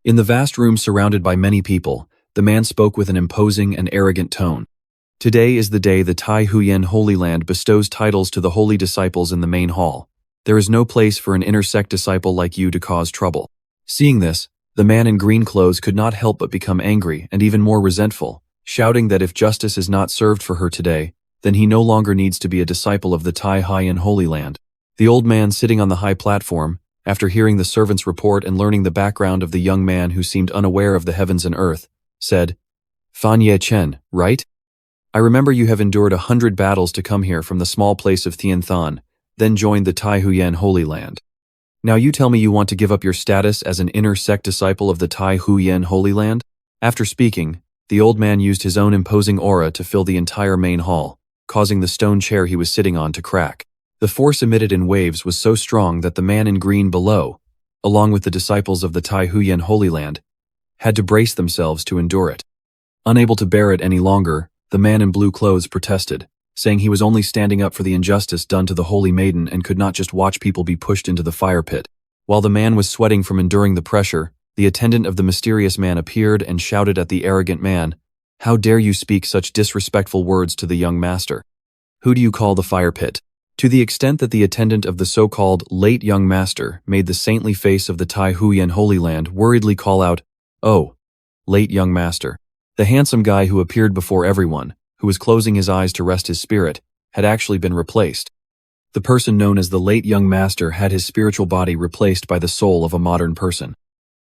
In the vast room surrounded by many people, the man spoke with an imposing and arrogant tone. Today is the day the Tai Huyen Holy Land bestows titles to the holy disciples in the main hall. There is no place for an inner sect disciple like you to cause trouble. Seeing this, the man in green clothes could not help but become angry and even more resentful, shouting that if justice is not served for her today, then he no longer needs to be a disciple of the Tai Huyen Holy Land. The old man sitting on the high platform, after hearing the servant's report and learning the background of the young man who seemed unaware of the heavens and earth, said, "Fan Ye Chen, right? I remember you have endured 100 battles to come here from the small place of Thien Than, then joined the Tai Huyen Holy Land. Now you tell me you want to give up your status as an inner sect disciple of the Tai Huyen Holy Land?" After speaking, the old man used his own imposing aura to fill the entire main hall, causing the stone chair he was sitting on to crack. The force emitted in waves was so strong that the man in green below, along with the disciples of the Tai Huyen Holy Land, had to brace themselves to endure it. Unable to bear it any longer, the man in blue clothes protested, saying he was only standing up for the injustice done to the holy maiden and could not just watch people be pushed into the fire pit. While the man was sweating from enduring the pressure, the attendant of the mysterious man appeared and shouted at the arrogant man, "How dare you speak such disrespectful words to the young master? Who do you call the fire pit?" To the extent that the attendant of the so-called late young master made the saintly face of the Tai Huyen Holy Land worriedly call out, "Oh, late young master." The handsome guy who appeared before everyone, who was closing his eyes to rest his spirit, had actually been replaced. The person known as the late young master had his spiritual body replaced by the soul of a modern person.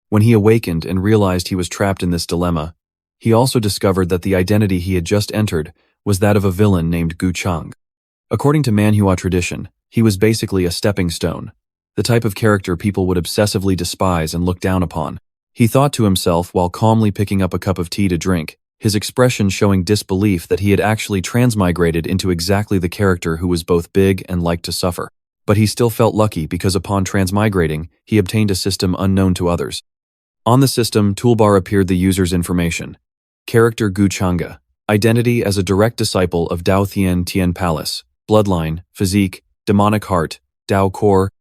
When he awakened and realized he was trapped in this dilemma, he also discovered that the identity he had just entered was that of a villain named Gu Chang. According to Manhwa tradition, he was basically a stepping stone, the type of character people would obsessively despise and look down upon. He thought to himself while calmly picking up a cup of tea to drink, his expression showing disbelief that he had actually transmigrated into exactly the character who was both big and liked to suffer. But he still felt lucky because upon transmigrating, he obtained a system unknown to others. On the system toolbar appeared the user's information. Character Gu Changa. Identity as a direct disciple of Dao Thien Tien Palace. Bloodline, physique, demonic heart, Dao core.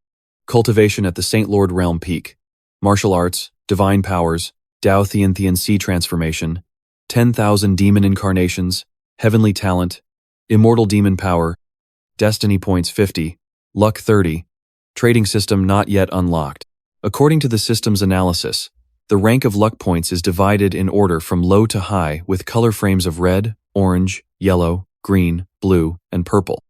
Cultivation at the Saint Lord Realm Peak. Martial arts, divine powers, Dao Thien Thien Sea transformation. 10,000 demon incarnations, heavenly talent, immortal demon power, destiny points 50, luck 30, trading system not yet unlocked. According to the system's analysis, the rank of luck points is divided in order from low to high with color frames of red, orange, yellow, green, blue, and purple.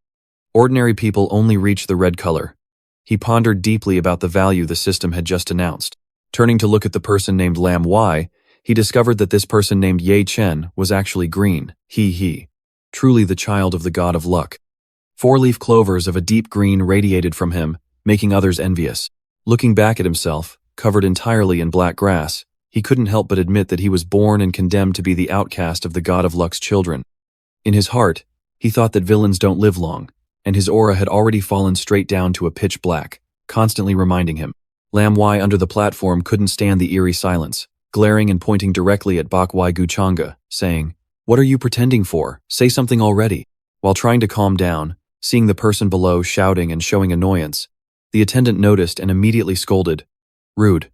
Ordinary people only reach the red color. He pondered deeply about the value the system had just announced. Turning to look at the person named Lam Y, he discovered that this person named Ye Chen was actually green, he. Truly the child of the god of luck. 4-leaf clovers of a deep green radiated from him, making others envious. Looking back at himself, covered entirely in black grass, he couldn't help but admit that he was born and condemned to be the outcast of the god of luck's children. In his heart, he thought that villains don't live long, and his aura had already fallen straight down to a pitch black, constantly reminding him. Lam Y under the platform couldn't stand the eerie silence, glaring and pointing directly at Bak Y Gu Changa, saying, "What are you pretending for? Say something already." While trying to calm down, seeing the person below shouting and showing annoyance, the attendant noticed and immediately scolded, "Rude.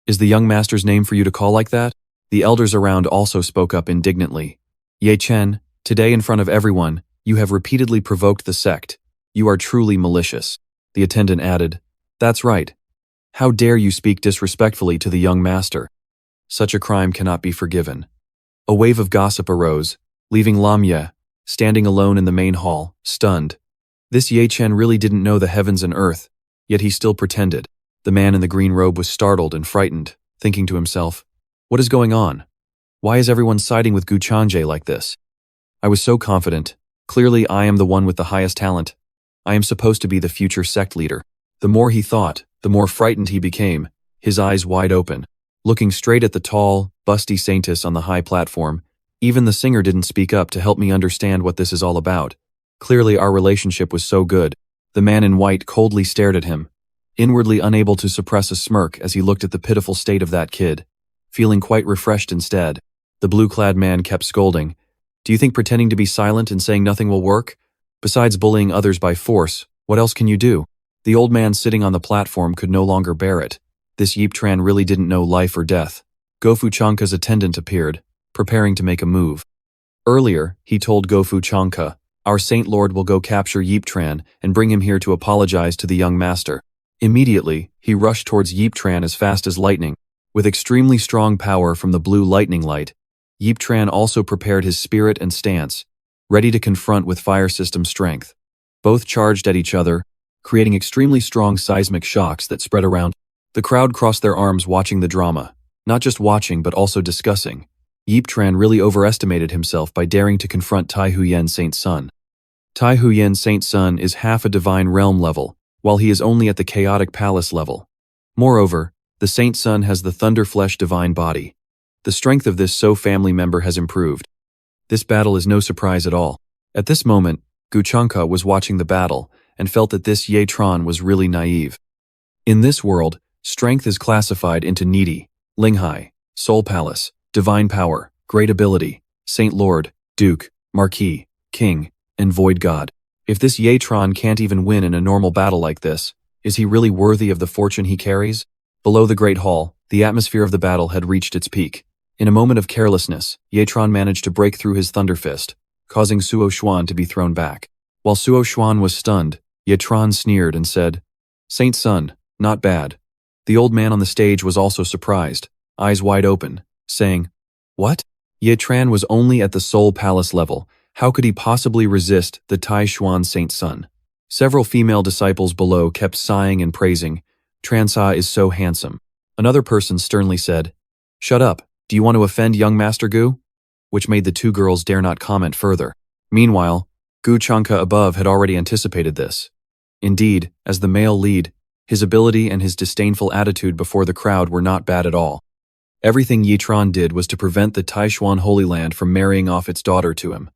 Is the young master's name for you to call like that?" The elders around also spoke up indignantly. "Ye Chen, today in front of everyone, you have repeatedly provoked the sect. You are truly malicious." The attendant added, "That's right. How dare you speak disrespectfully to the young master? Such a crime cannot be forgiven." A wave of gossip arose, leaving Lam Ye, standing alone in the main hall, stunned. This Ye Chen really didn't know the heavens and earth, yet he still pretended. The man in the green robe was startled and frightened, thinking to himself, "What is going on? Why is everyone siding with Gu Changje like this? I was so confident. Clearly I am the one with the highest talent. I am supposed to be the future sect leader." The more he thought, the more frightened he became, his eyes wide open. Looking straight at the tall, busty saintess on the high platform, even the singer didn't speak up to help me understand what this is all about. Clearly our relationship was so good. The man in white coldly stared at him, inwardly unable to suppress a smirk as he looked at the pitiful state of that kid, feeling quite refreshed instead. The blue-clad man kept scolding, "Do you think pretending to be silent and saying nothing will work? Besides bullying others by force, what else can you do?" The old man sitting on the platform could no longer bear it. This Yeep Tran really didn't know life or death. Gofu Chanka's attendant appeared, preparing to make a move. Earlier, he told Gofu Chanka, "Our Saint Lord will go capture Yeeptran and bring him here to apologize to the young master." Immediately, he rushed towards Yeeptran as fast as lightning. With extremely strong power from the blue lightning light, Yeeptran also prepared his spirit and stance, ready to confront with fire system strength. Both charged at each other, creating extremely strong seismic shocks that spread around. The crowd crossed their arms watching the drama, not just watching but also discussing. Yeeptran really overestimated himself by daring to confront Tai Huyen Saint Sun. Tai Huyen Saint Sun is half a divine realm level, while he is only at the chaotic palace level. Moreover, the Saint Sun has the thunderflesh divine body. The strength of this family member has improved. This battle is no surprise at all. At this moment, Guchanka was watching the battle and felt that this Yetran was really naive. In this world, strength is classified into needy, Linghai, Soul Palace, Divine Power, Great Ability, Saint Lord, Duke, Marquis, King, and Void God. If this Yetran can't even win in a normal battle like this, is he really worthy of the fortune he carries? Below the Great Hall, the atmosphere of the battle had reached its peak. In a moment of carelessness, Yetran managed to break through his Thunder Fist, causing Suo Xuan to be thrown back. While Suo Xuan was stunned, Yetran sneered and said, "Saint Sun, not bad." The old man on the stage was also surprised, eyes wide open, saying, "What?" Yetran was only at the Soul Palace level. How could he possibly resist the Tai Xuan Saint Sun? Several female disciples below kept sighing and praising, "Transa is so handsome." Another person sternly said, "Shut up, do you want to offend young Master Gu?" Which made the two girls dare not comment further. Meanwhile, Gu Chanka above had already anticipated this. Indeed, as the male lead, his ability and his disdainful attitude before the crowd were not bad at all. Everything Yetran did was to prevent the Taishuan Holy Land from marrying off its daughter to him.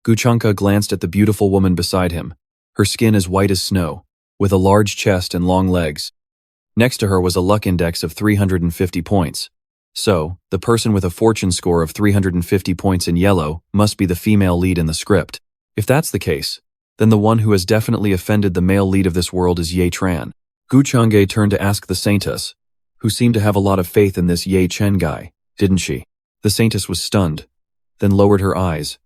Guchanka glanced at the beautiful woman beside him, her skin as white as snow, with a large chest and long legs. Next to her was a luck index of 350 points. So, the person with a fortune score of 350 points in yellow must be the female lead in the script. If that's the case, then the one who has definitely offended the male lead of this world is Ye Tran. Gu Changge turned to ask the Saintess, who seemed to have a lot of faith in this Ye Chen guy, didn't she? The Saintess was stunned, then lowered her eyes,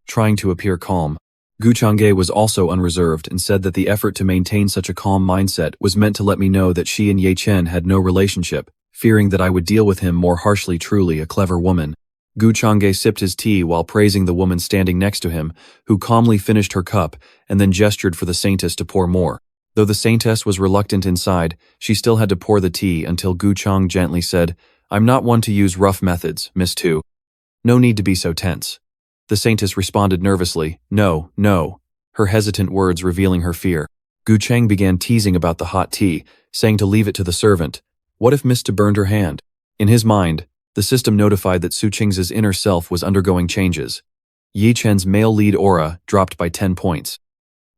trying to appear calm. Gu Changge was also unreserved and said that the effort to maintain such a calm mindset was meant to let me know that she and Ye Chen had no relationship, fearing that I would deal with him more harshly. Truly a clever woman. Gu Changge sipped his tea while praising the woman standing next to him, who calmly finished her cup and then gestured for the Saintess to pour more. Though the Saintess was reluctant inside, she still had to pour the tea until Gu Chang gently said, "I'm not one to use rough methods, Miss Tu. No need to be so tense." The Saintess responded nervously, "No, no," her hesitant words revealing her fear. Gu Chang began teasing about the hot tea, saying to leave it to the servant. What if Miss Tu burned her hand? In his mind, the system notified that Su Qing's inner self was undergoing changes. Yi Chen's male lead aura dropped by 10 points.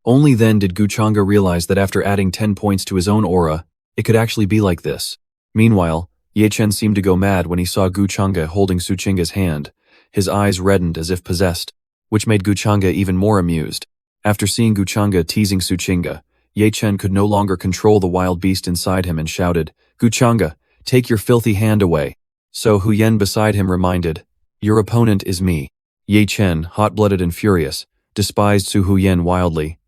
Only then did Gu Changge realize that after adding 10 points to his own aura, it could actually be like this. Meanwhile, Ye Chen seemed to go mad when he saw Gu Changge holding Su Qing's hand. His eyes reddened as if possessed, which made Gu Changge even more amused. After seeing Gu Changge teasing Su Qingge, Ye Chen could no longer control the wild beast inside him and shouted, "Gu Changge, take your filthy hand away." So Hu Yen beside him reminded, "Your opponent is me." Ye Chen, hot-blooded and furious, despised Su Hu Yen wildly.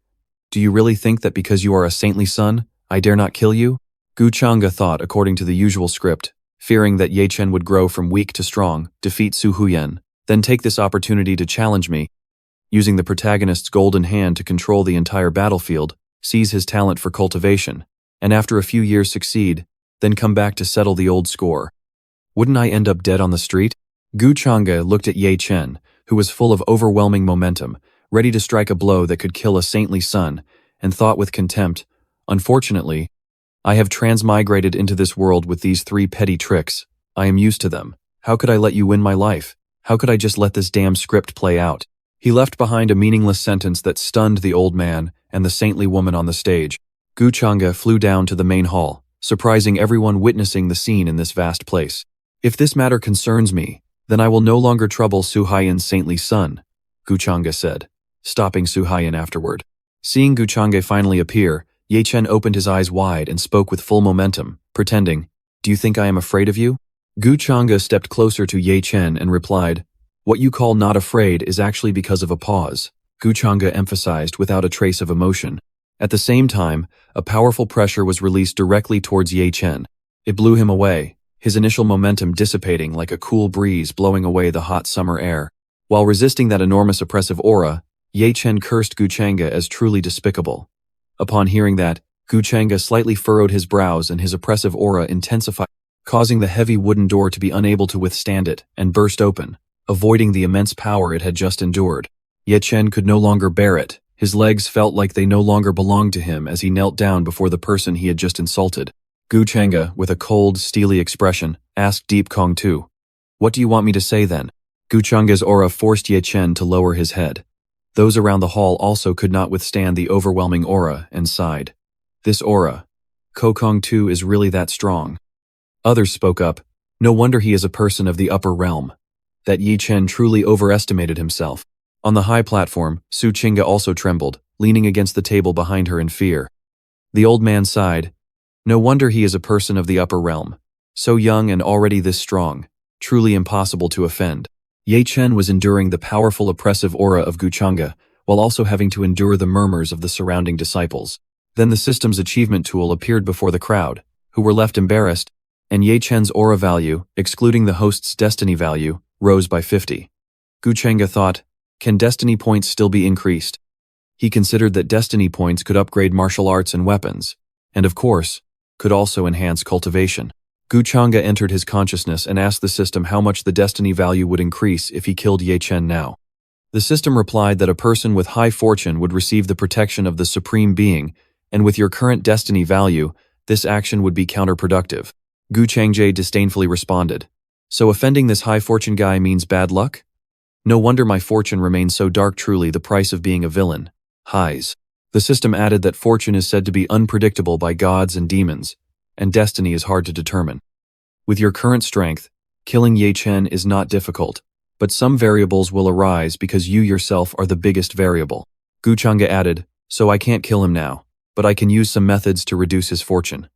"Do you really think that because you are a saintly son, I dare not kill you?" Gu Changge thought according to the usual script, fearing that Ye Chen would grow from weak to strong, defeat Su Hu Yen, then take this opportunity to challenge me, using the protagonist's golden hand to control the entire battlefield, seize his talent for cultivation, and after a few years succeed, then come back to settle the old score. Wouldn't I end up dead on the street? Gu Changge looked at Ye Chen, who was full of overwhelming momentum, ready to strike a blow that could kill a saintly son, and thought with contempt, "Unfortunately, I have transmigrated into this world with these 3 petty tricks. I am used to them. How could I let you win my life? How could I just let this damn script play out?" He left behind a meaningless sentence that stunned the old man and the saintly woman on the stage. Gu Changge flew down to the main hall, surprising everyone witnessing the scene in this vast place. "If this matter concerns me, then I will no longer trouble Su Haiyan's saintly son," Gu Changge said, stopping Su Haiyan afterward. Seeing Gu Changge finally appear, Ye Chen opened his eyes wide and spoke with full momentum, pretending, "Do you think I am afraid of you?" Gu Chang'e stepped closer to Ye Chen and replied, "What you call not afraid is actually because of a pause," Gu Chang'e emphasized without a trace of emotion. At the same time, a powerful pressure was released directly towards Ye Chen. It blew him away, his initial momentum dissipating like a cool breeze blowing away the hot summer air. While resisting that enormous oppressive aura, Ye Chen cursed Gu Chang'e as truly despicable. Upon hearing that, Gu Chang'e slightly furrowed his brows and his oppressive aura intensified, causing the heavy wooden door to be unable to withstand it and burst open, avoiding the immense power it had just endured. Ye Chen could no longer bear it. His legs felt like they no longer belonged to him as he knelt down before the person he had just insulted. Gu Chang'e, with a cold, steely expression, asked Deep Kong Tu, "What do you want me to say then?" Gu Chang'e's aura forced Ye Chen to lower his head. Those around the hall also could not withstand the overwhelming aura and sighed. This aura, Ko Kong Tu, is really that strong. Others spoke up. No wonder he is a person of the upper realm. That Ye Chen truly overestimated himself. On the high platform, Su Qingge also trembled, leaning against the table behind her in fear. The old man sighed. No wonder he is a person of the upper realm. So young and already this strong. Truly impossible to offend. Ye Chen was enduring the powerful oppressive aura of Gu Chang'e, while also having to endure the murmurs of the surrounding disciples. Then the system's achievement tool appeared before the crowd, who were left embarrassed, and Ye Chen's aura value, excluding the host's destiny value, rose by 50. Gu Chang'e thought, can destiny points still be increased? He considered that destiny points could upgrade martial arts and weapons, and of course, could also enhance cultivation. Gu Chang'e entered his consciousness and asked the system how much the destiny value would increase if he killed Ye Chen now. The system replied that a person with high fortune would receive the protection of the Supreme Being, and with your current destiny value, this action would be counterproductive. Gu Chang'e disdainfully responded, "So offending this high fortune guy means bad luck? No wonder my fortune remains so dark, truly the price of being a villain. Highs." The system added that fortune is said to be unpredictable by gods and demons, and destiny is hard to determine. With your current strength, killing Ye Chen is not difficult, but some variables will arise because you yourself are the biggest variable. Gu Chang'e added, "So I can't kill him now, but I can use some methods to reduce his fortune.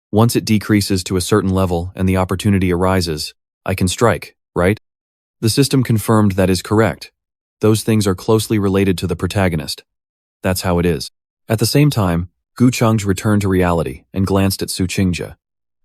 Once it decreases to a certain level and the opportunity arises, I can strike, right?" The system confirmed that is correct. Those things are closely related to the protagonist. That's how it is. At the same time, Gu Chang'e returned to reality and glanced at Su Qingge.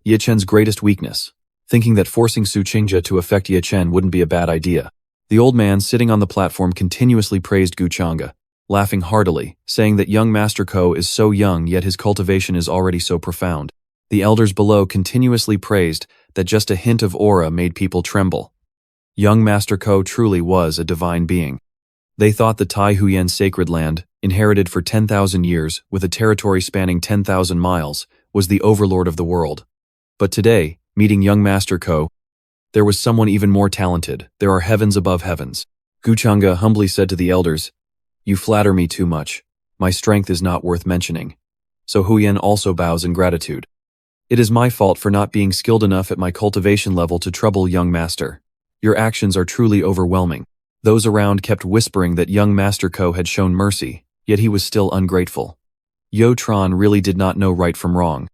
Ye Chen's greatest weakness, thinking that forcing Su Qingge to affect Ye Chen wouldn't be a bad idea. The old man sitting on the platform continuously praised Gu Chang'e, laughing heartily, saying that young Master Ko is so young yet his cultivation is already so profound. The elders below continuously praised that just a hint of aura made people tremble. Young Master Ko truly was a divine being. They thought the Tai Huyen sacred land, inherited for 10,000 years with a territory spanning 10,000 miles, was the overlord of the world. But today, meeting young Master Ko, there was someone even more talented. There are heavens above heavens. Gu Chang'e humbly said to the elders, "You flatter me too much. My strength is not worth mentioning." So Huyen also bows in gratitude. "It is my fault for not being skilled enough at my cultivation level to trouble young master. Your actions are truly overwhelming." Those around kept whispering that young Master Ko had shown mercy, yet he was still ungrateful. Yo Tran really did not know right from wrong.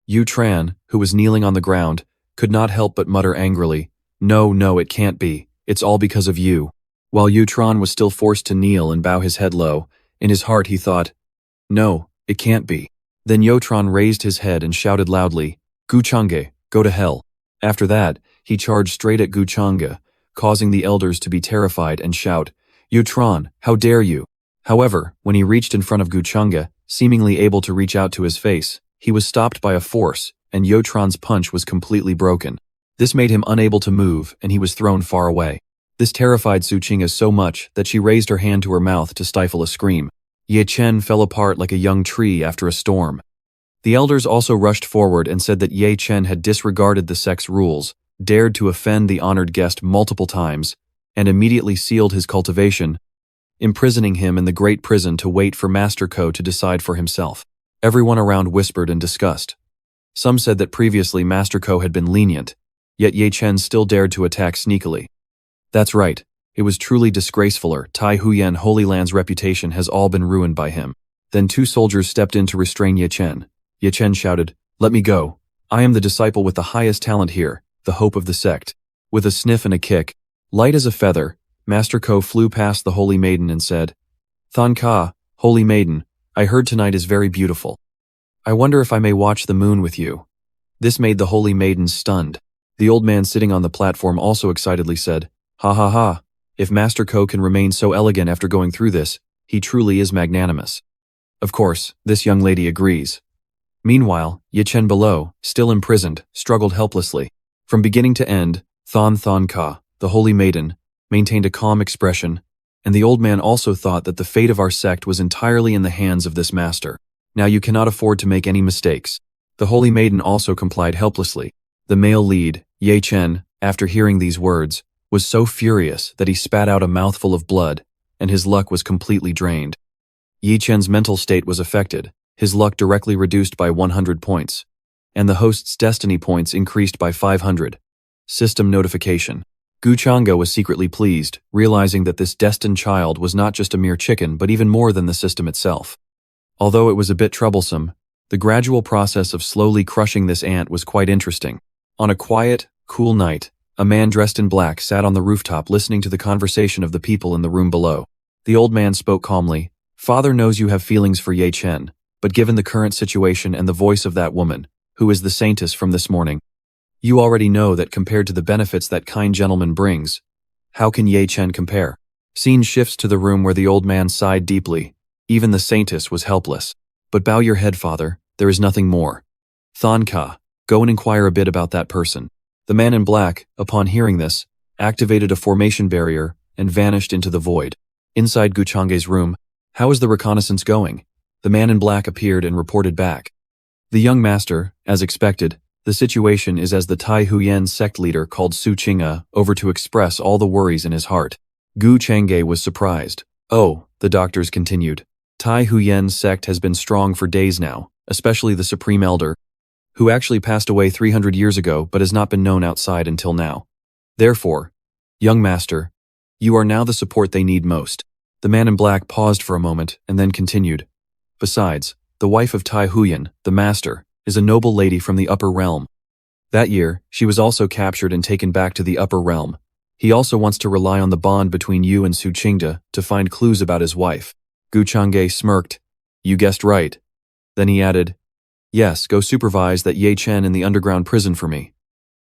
Yu Tran, who was kneeling on the ground, could not help but mutter angrily, No, it can't be. It's all because of you." While Yu Tran was still forced to kneel and bow his head low, in his heart he thought, "No, it can't be." Then Yo Tran raised his head and shouted loudly, "Gu Chang'e, go to hell." After that, he charged straight at Gu Chang'e, causing the elders to be terrified and shout, "Yu Tran, how dare you!" However, when he reached in front of Gu Chang'e, seemingly able to reach out to his face, he was stopped by a force, and Yo Tran's punch was completely broken. This made him unable to move, and he was thrown far away. This terrified Su Qingge so much that she raised her hand to her mouth to stifle a scream. Ye Chen fell apart like a young tree after a storm. The elders also rushed forward and said that Ye Chen had disregarded the sect's rules, dared to offend the honored guest multiple times, and immediately sealed his cultivation, imprisoning him in the great prison to wait for Master Ko to decide for himself. Everyone around whispered in disgust. Some said that previously Master Ko had been lenient, yet Ye Chen still dared to attack sneakily. That's right, it was truly disgraceful. Tai Huyen Holy Land's reputation has all been ruined by him. Then two soldiers stepped in to restrain Ye Chen. Ye Chen shouted, "Let me go. I am the disciple with the highest talent here. the hope of the sect. With a sniff and a kick, light as a feather, Master Ko flew past the holy maiden and said, "Thon Ka, holy maiden, I heard tonight is very beautiful. I wonder if I may watch the moon with you." This made the holy maiden stunned. The old man sitting on the platform also excitedly said, "Ha ha ha, if Master Ko can remain so elegant after going through this, he truly is magnanimous." Of course, this young lady agrees. Meanwhile, Yichen below, still imprisoned, struggled helplessly. From beginning to end, Thon Ka, the holy maiden, maintained a calm expression, and the old man also thought that the fate of our sect was entirely in the hands of this master. Now you cannot afford to make any mistakes. The holy maiden also complied helplessly. The male lead, Ye Chen, after hearing these words, was so furious that he spat out a mouthful of blood, and his luck was completely drained. Yi Chen's mental state was affected, his luck directly reduced by 100 points, and the host's destiny points increased by 500. System notification. Gu Chang'e was secretly pleased, realizing that this destined child was not just a mere chicken but even more than the system itself. Although it was a bit troublesome, the gradual process of slowly crushing this ant was quite interesting. On a quiet, cool night, a man dressed in black sat on the rooftop listening to the conversation of the people in the room below. The old man spoke calmly. "Father knows you have feelings for Ye Chen, but given the current situation and the voice of that woman, who is the saintess from this morning, you already know that compared to the benefits that kind gentleman brings, how can Ye Chen compare?" Scene shifts to the room where the old man sighed deeply. Even the saintess was helpless. "But bow your head, father, there is nothing more. Thon Ka, go and inquire a bit about that person." The man in black, upon hearing this, activated a formation barrier and vanished into the void. Inside Gu Chang'e's room, "How is the reconnaissance going?" The man in black appeared and reported back. "The young master, as expected, the situation is as the Tai Huyen sect leader called Su Qing'e over to express all the worries in his heart." Gu Chang'e was surprised. "Oh," the doctors continued, "Tai Huyen sect has been strong for days now, especially the Supreme Elder, who actually passed away 300 years ago but has not been known outside until now. Therefore, young master, you are now the support they need most." The man in black paused for a moment and then continued. "Besides, the wife of Tai Huyen, the master, is a noble lady from the upper realm. That year, she was also captured and taken back to the upper realm. He also wants to rely on the bond between you and Su Qing'e to find clues about his wife." Gu Chang'e smirked. "You guessed right." Then he added, "Yes, go supervise that Ye Chen in the underground prison for me."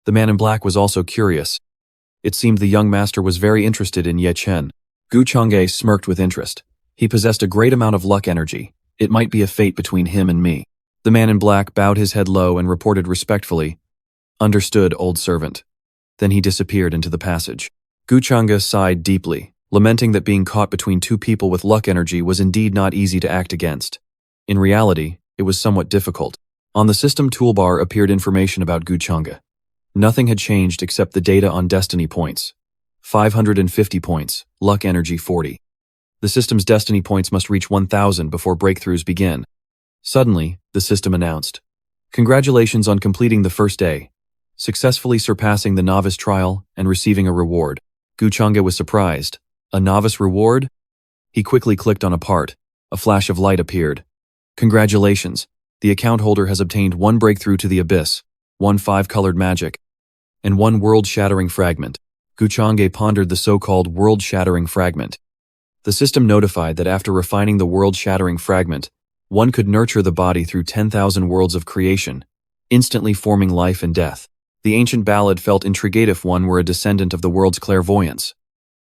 The man in black was also curious. It seemed the young master was very interested in Ye Chen. Gu Chang'e smirked with interest. He possessed a great amount of luck energy. It might be a fate between him and me. The man in black bowed his head low and reported respectfully, "Understood, old servant." Then he disappeared into the passage. Gu Chang'e sighed deeply, lamenting that being caught between two people with luck energy was indeed not easy to act against. In reality, it was somewhat difficult. On the system toolbar appeared information about Gu Chang'e. Nothing had changed except the data on destiny points. 550 points, luck energy 40. The system's destiny points must reach 1,000 before breakthroughs begin. Suddenly, the system announced, "Congratulations on completing the first day, successfully surpassing the novice trial and receiving a reward." Gu Chang'e was surprised. A novice reward? He quickly clicked on a part. A flash of light appeared. "Congratulations. The account holder has obtained 1 breakthrough to the abyss, 1 5-colored magic, and 1 world-shattering fragment." Gu Chang'e pondered the so-called world-shattering fragment. The system notified that after refining the world-shattering fragment, one could nurture the body through 10,000 worlds of creation, instantly forming life and death. The ancient ballad felt intrigued. If one were a descendant of the world's clairvoyance,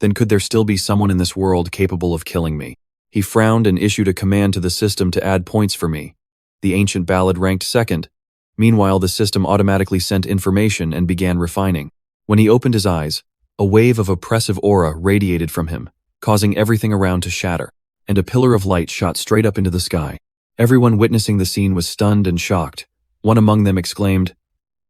then could there still be someone in this world capable of killing me? He frowned and issued a command to the system to add points for me. The ancient ballad ranked second. Meanwhile, the system automatically sent information and began refining. When he opened his eyes, a wave of oppressive aura radiated from him, causing everything around to shatter, and a pillar of light shot straight up into the sky. Everyone witnessing the scene was stunned and shocked. One among them exclaimed,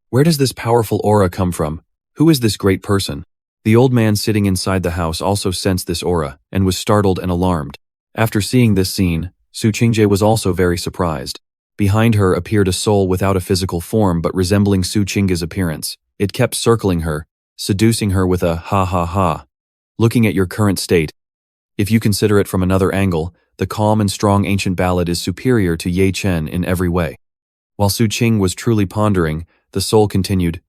"Where does this powerful aura come from? Who is this great person?" The old man sitting inside the house also sensed this aura and was startled and alarmed. After seeing this scene, Su Qing'e was also very surprised. Behind her appeared a soul without a physical form but resembling Su Qing'e's appearance. It kept circling her, seducing her with a "ha ha ha." Looking at your current state, if you consider it from another angle, the calm and strong ancient ballad is superior to Ye Chen in every way. While Su Qing was truly pondering, the soul continued,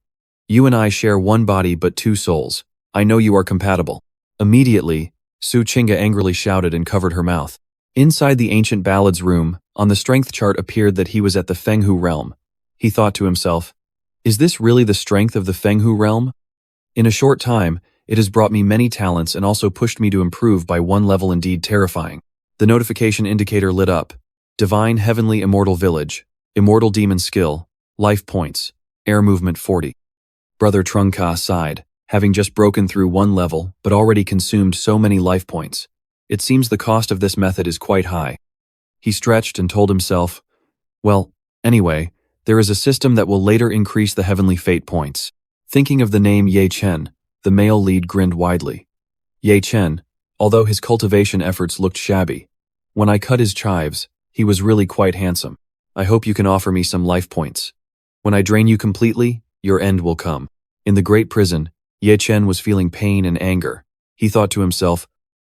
You and I share one body but two souls. I know you are compatible. Immediately, Su Chinga angrily shouted and covered her mouth. Inside the ancient ballad's room, on the strength chart appeared that he was at the Fenghu realm. He thought to himself, is this really the strength of the Fenghu realm? In a short time, it has brought me many talents and also pushed me to improve by one level, indeed terrifying. The notification indicator lit up. Divine Heavenly Immortal Village. Immortal Demon Skill. Life Points. Air Movement 40. Brother Trungka sighed, having just broken through one level but already consumed so many life points. It seems the cost of this method is quite high. He stretched and told himself, well, anyway, there is a system that will later increase the heavenly fate points. Thinking of the name Ye Chen, the male lead grinned widely. Ye Chen, although his cultivation efforts looked shabby, when I cut his chives, he was really quite handsome. I hope you can offer me some life points. When I drain you completely, your end will come. In the great prison, Ye Chen was feeling pain and anger. He thought to himself,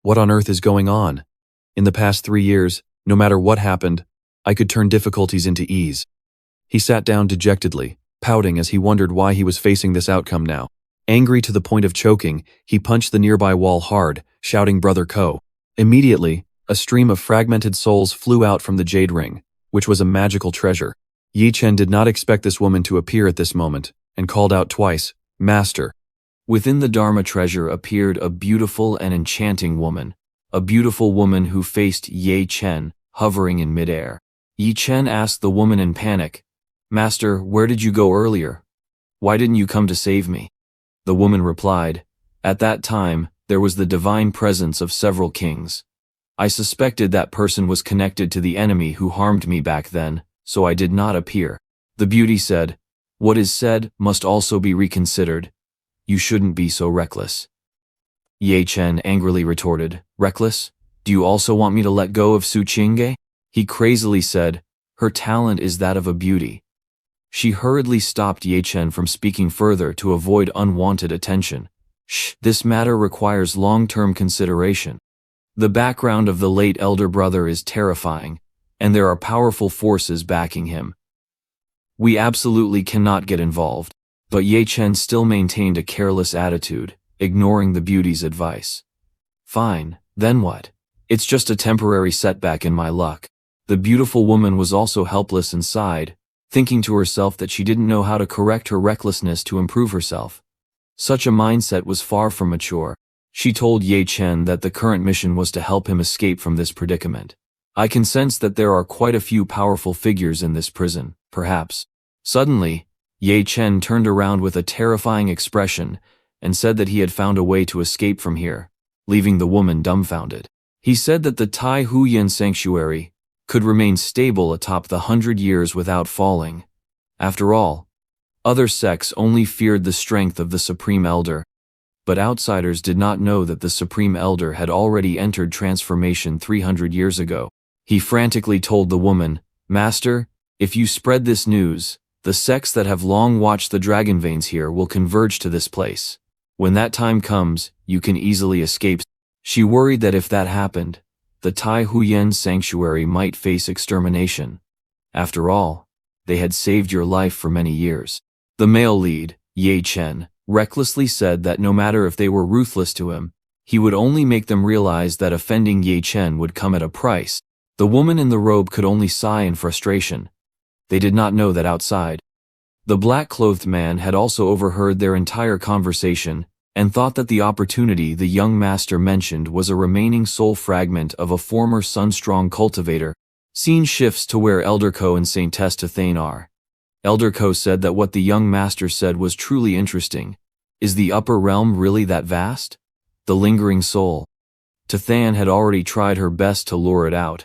what on earth is going on? In the past 3 years, no matter what happened, I could turn difficulties into ease. He sat down dejectedly, pouting as he wondered why he was facing this outcome now. Angry to the point of choking, he punched the nearby wall hard, shouting Brother Ko. Immediately, a stream of fragmented souls flew out from the jade ring, which was a magical treasure. Yi Chen did not expect this woman to appear at this moment, and called out twice, Master. Within the Dharma treasure appeared a beautiful and enchanting woman, a beautiful woman who faced Ye Chen, hovering in midair. Yi Chen asked the woman in panic, Master, where did you go earlier? Why didn't you come to save me? The woman replied, at that time, there was the divine presence of several kings. I suspected that person was connected to the enemy who harmed me back then, so I did not appear. The beauty said, what is said must also be reconsidered. You shouldn't be so reckless. Ye Chen angrily retorted, reckless? Do you also want me to let go of Su Qingge? He crazily said, her talent is that of a beauty. She hurriedly stopped Ye Chen from speaking further to avoid unwanted attention. Shh, this matter requires long-term consideration. The background of the late elder brother is terrifying, and there are powerful forces backing him. We absolutely cannot get involved. But Ye Chen still maintained a careless attitude, ignoring the beauty's advice. Fine, then what? It's just a temporary setback in my luck. The beautiful woman was also helpless and sighed, thinking to herself that she didn't know how to correct her recklessness to improve herself. Such a mindset was far from mature. She told Ye Chen that the current mission was to help him escape from this predicament. I can sense that there are quite a few powerful figures in this prison, perhaps. Suddenly, Ye Chen turned around with a terrifying expression and said that he had found a way to escape from here, leaving the woman dumbfounded. He said that the Tai Huyen Sanctuary could remain stable atop the 100 years without falling. After all, other sects only feared the strength of the Supreme Elder, but outsiders did not know that the Supreme Elder had already entered transformation 300 years ago. He frantically told the woman, Master, if you spread this news, the sects that have long watched the dragon veins here will converge to this place. When that time comes, you can easily escape. She worried that if that happened, the Tai Huyen Sanctuary might face extermination. After all, they had saved your life for many years. The male lead, Ye Chen, recklessly said that no matter if they were ruthless to him, he would only make them realize that offending Ye Chen would come at a price. The woman in the robe could only sigh in frustration. They did not know that outside, the black-clothed man had also overheard their entire conversation and thought that the opportunity the young master mentioned was a remaining soul fragment of a former Sunstrong cultivator. Scene shifts to where Elder Ko and Saint Thane are. Elder Ko said that what the young master said was truly interesting. Is the upper realm really that vast? The lingering soul. Tathan had already tried her best to lure it out.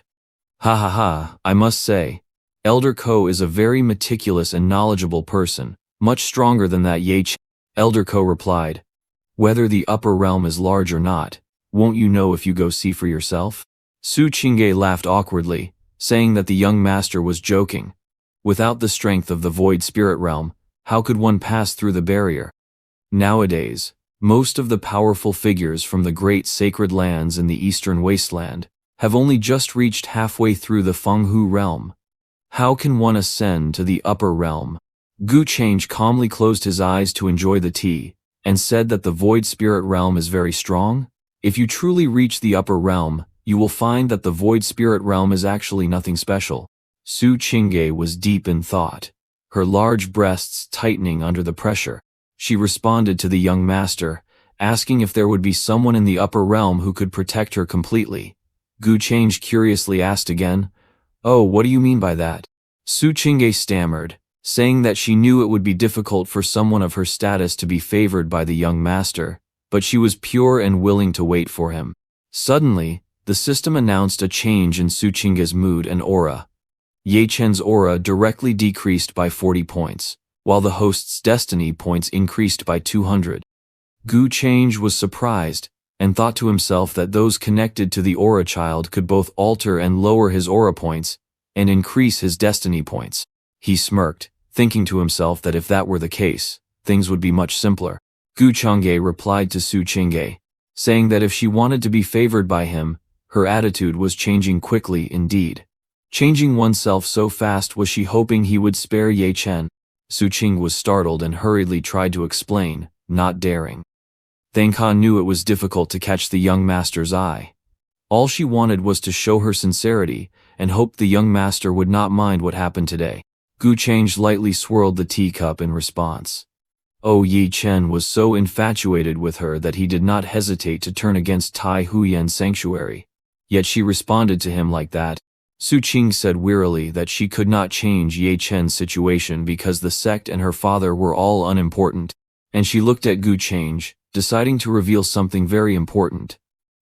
Ha ha ha, I must say, Elder Ko is a very meticulous and knowledgeable person, much stronger than that Ye Chen. Elder Ko replied, whether the upper realm is large or not, won't you know if you go see for yourself? Su Qingge laughed awkwardly, saying that the young master was joking. Without the strength of the void spirit realm, how could one pass through the barrier? Nowadays, most of the powerful figures from the great sacred lands in the eastern wasteland have only just reached halfway through the Fenghu realm. How can one ascend to the upper realm? Gu Change calmly closed his eyes to enjoy the tea, and said that the void spirit realm is very strong. If you truly reach the upper realm, you will find that the void spirit realm is actually nothing special. Su Qingge was deep in thought, her large breasts tightening under the pressure. She responded to the young master, asking if there would be someone in the upper realm who could protect her completely. Gu Change curiously asked again, "Oh, what do you mean by that?" Su Qingge stammered, saying that she knew it would be difficult for someone of her status to be favored by the young master, but she was pure and willing to wait for him. Suddenly, the system announced a change in Su Qingge's mood and aura. Ye Chen's aura directly decreased by 40 points, while the host's destiny points increased by 200. Gu Change was surprised, and thought to himself that those connected to the aura child could both alter and lower his aura points, and increase his destiny points. He smirked, thinking to himself that if that were the case, things would be much simpler. Gu Changge replied to Su Qingge, saying that if she wanted to be favored by him, her attitude was changing quickly indeed. Changing oneself so fast, was she hoping he would spare Ye Chen? Su Qing was startled and hurriedly tried to explain, not daring. Thang Ka knew it was difficult to catch the young master's eye. All she wanted was to show her sincerity, and hoped the young master would not mind what happened today. Gu Change lightly swirled the teacup in response. Oh, Yi Chen was so infatuated with her that he did not hesitate to turn against Tai Huyen's sanctuary. Yet she responded to him like that. Su Qing said wearily that she could not change Ye Chen's situation because the sect and her father were all unimportant, and she looked at Gu Change, deciding to reveal something very important.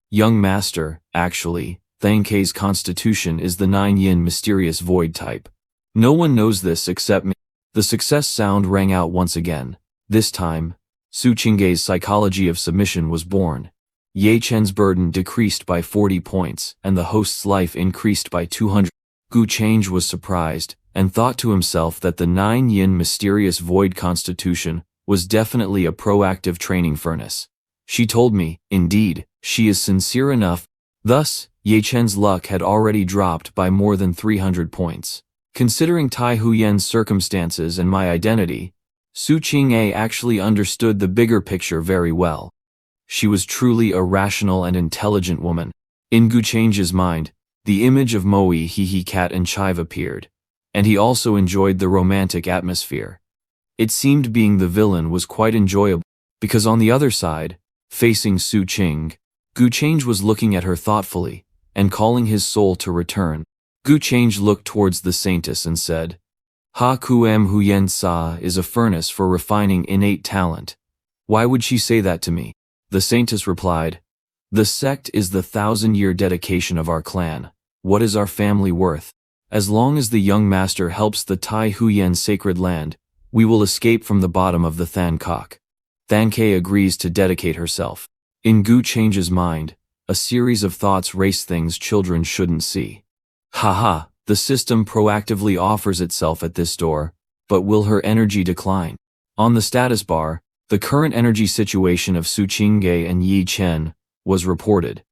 Young master, actually, Thang Kei's constitution is the 9-yin mysterious void type. No one knows this except me. The success sound rang out once again. This time, Su Qingge's psychology of submission was born. Ye Chen's burden decreased by 40 points, and the host's life increased by 200. Gu Change was surprised, and thought to himself that the 9-yin mysterious void constitution was definitely a proactive training furnace. She told me, indeed, she is sincere enough. Thus, Ye Chen's luck had already dropped by more than 300 points. Considering Tai Huyen's circumstances and my identity, Su Qingge actually understood the bigger picture very well. She was truly a rational and intelligent woman. In Gu Change's mind, the image of Moe Hihi Cat and Chive appeared, and he also enjoyed the romantic atmosphere. It seemed being the villain was quite enjoyable, because on the other side, facing Su Qing, Gu Change was looking at her thoughtfully, and calling his soul to return. Gu Change looked towards the saintess and said, Ha Kuem Huyen Sa is a furnace for refining innate talent. Why would she say that to me? The saintess replied, The sect is the 1,000-year dedication of our clan. What is our family worth? As long as the young master helps the Tai Huyen sacred land, we will escape from the bottom of the Than Kok. Than Kei agrees to dedicate herself. In Gu Change's mind, a series of thoughts race things children shouldn't see. Haha, the system proactively offers itself at this door, but will her energy decline? On the status bar, the current energy situation of Su Qingge and Yi Chen was reported.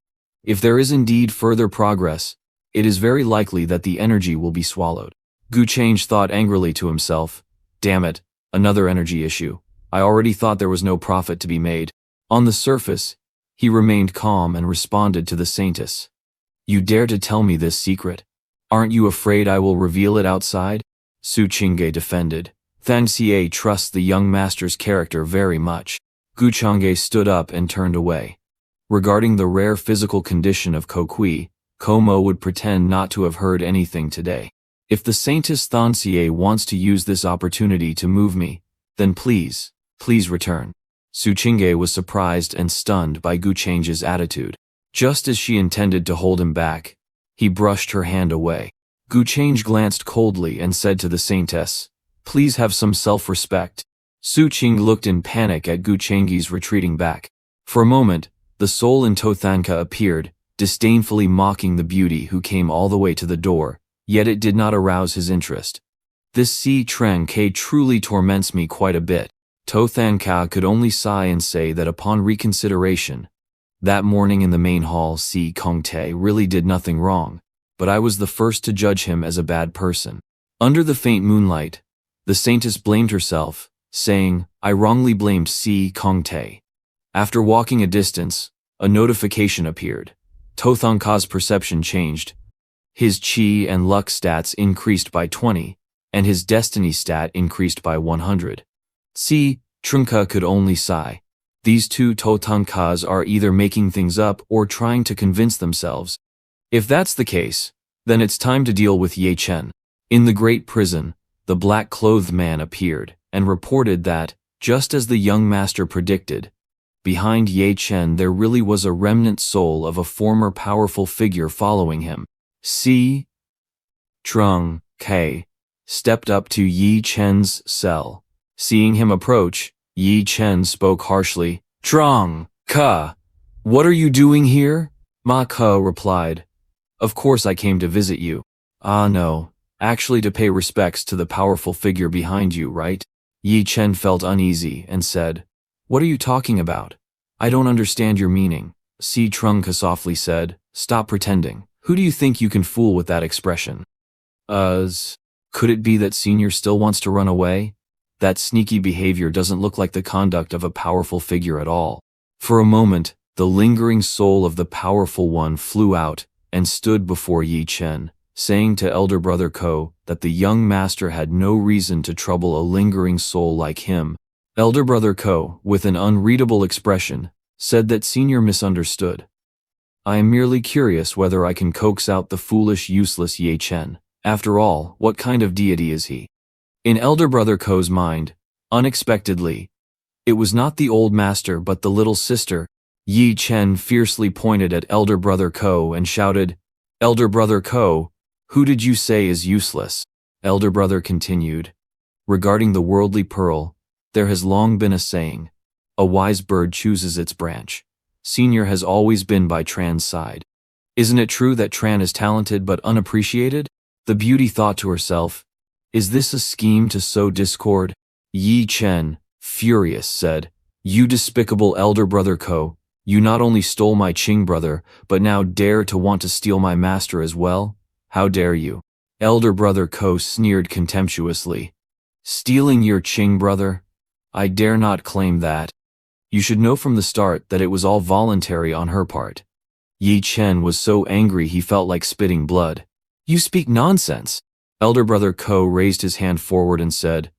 If there is indeed further progress, it is very likely that the energy will be swallowed. Gu Change thought angrily to himself, damn it, another energy issue. I already thought there was no profit to be made. On the surface, he remained calm and responded to the saintess. You dare to tell me this secret? Aren't you afraid I will reveal it outside? Su Qingge defended. Than Xie trusts the young master's character very much. Gu Changge stood up and turned away. Regarding the rare physical condition of Kokui, Como would pretend not to have heard anything today. If the saintess Than Xie wants to use this opportunity to move me, then please return. Su Qingge was surprised and stunned by Gu Change's attitude. Just as she intended to hold him back, he brushed her hand away. Gu Change glanced coldly and said to the saintess, Please have some self-respect. Su Qing looked in panic at Gu Changge's retreating back. For a moment, the soul in Tothanka appeared, disdainfully mocking the beauty who came all the way to the door, yet it did not arouse his interest. This Si Tren Ke truly torments me quite a bit. Tothanka could only sigh and say that upon reconsideration, that morning in the main hall Si Kongte really did nothing wrong, but I was the first to judge him as a bad person. Under the faint moonlight, The saintess blamed herself, saying, I wrongly blamed Si Kongtae. After walking a distance, a notification appeared. Tothonka's perception changed. His chi and luck stats increased by 20, and his destiny stat increased by 100. Si Trunka could only sigh. These two Tothonkas are either making things up or trying to convince themselves. If that's the case, then it's time to deal with Ye Chen. In the great prison, the black-clothed man appeared and reported that, just as the young master predicted, behind Ye Chen there really was a remnant soul of a former powerful figure following him. Si Trung K stepped up to Ye Chen's cell. Seeing him approach, Ye Chen spoke harshly. Trung Ka, what are you doing here? Ma Ke replied. Of course I came to visit you. Ah no, actually to pay respects to the powerful figure behind you, right? Ye Chen felt uneasy and said, What are you talking about? I don't understand your meaning. Si Trunka softly said, Stop pretending. Who do you think you can fool with that expression? Could it be that Senior still wants to run away? That sneaky behavior doesn't look like the conduct of a powerful figure at all. For a moment, the lingering soul of the powerful one flew out and stood before Ye Chen, saying to elder brother Ko that the young master had no reason to trouble a lingering soul like him. Elder brother Ko, with an unreadable expression, said that Senior misunderstood. I am merely curious whether I can coax out the foolish, useless Ye Chen. After all, what kind of deity is he? In elder brother Ko's mind, unexpectedly, it was not the old master but the little sister. Ye Chen fiercely pointed at elder brother Ko and shouted, Elder brother Ko, who did you say is useless? Elder brother continued, Regarding the worldly pearl, there has long been a saying, a wise bird chooses its branch. Senior has always been by Tran's side. Isn't it true that Tran is talented but unappreciated? The beauty thought to herself, Is this a scheme to sow discord? Ye Chen, furious, said, You despicable elder brother Ko, you not only stole my Qing brother, but now dare to want to steal my master as well? How dare you? Elder brother Ko sneered contemptuously. Stealing your Qing brother? I dare not claim that. You should know from the start that it was all voluntary on her part. Ye Chen was so angry he felt like spitting blood. You speak nonsense. Elder brother Ko raised his hand forward and said,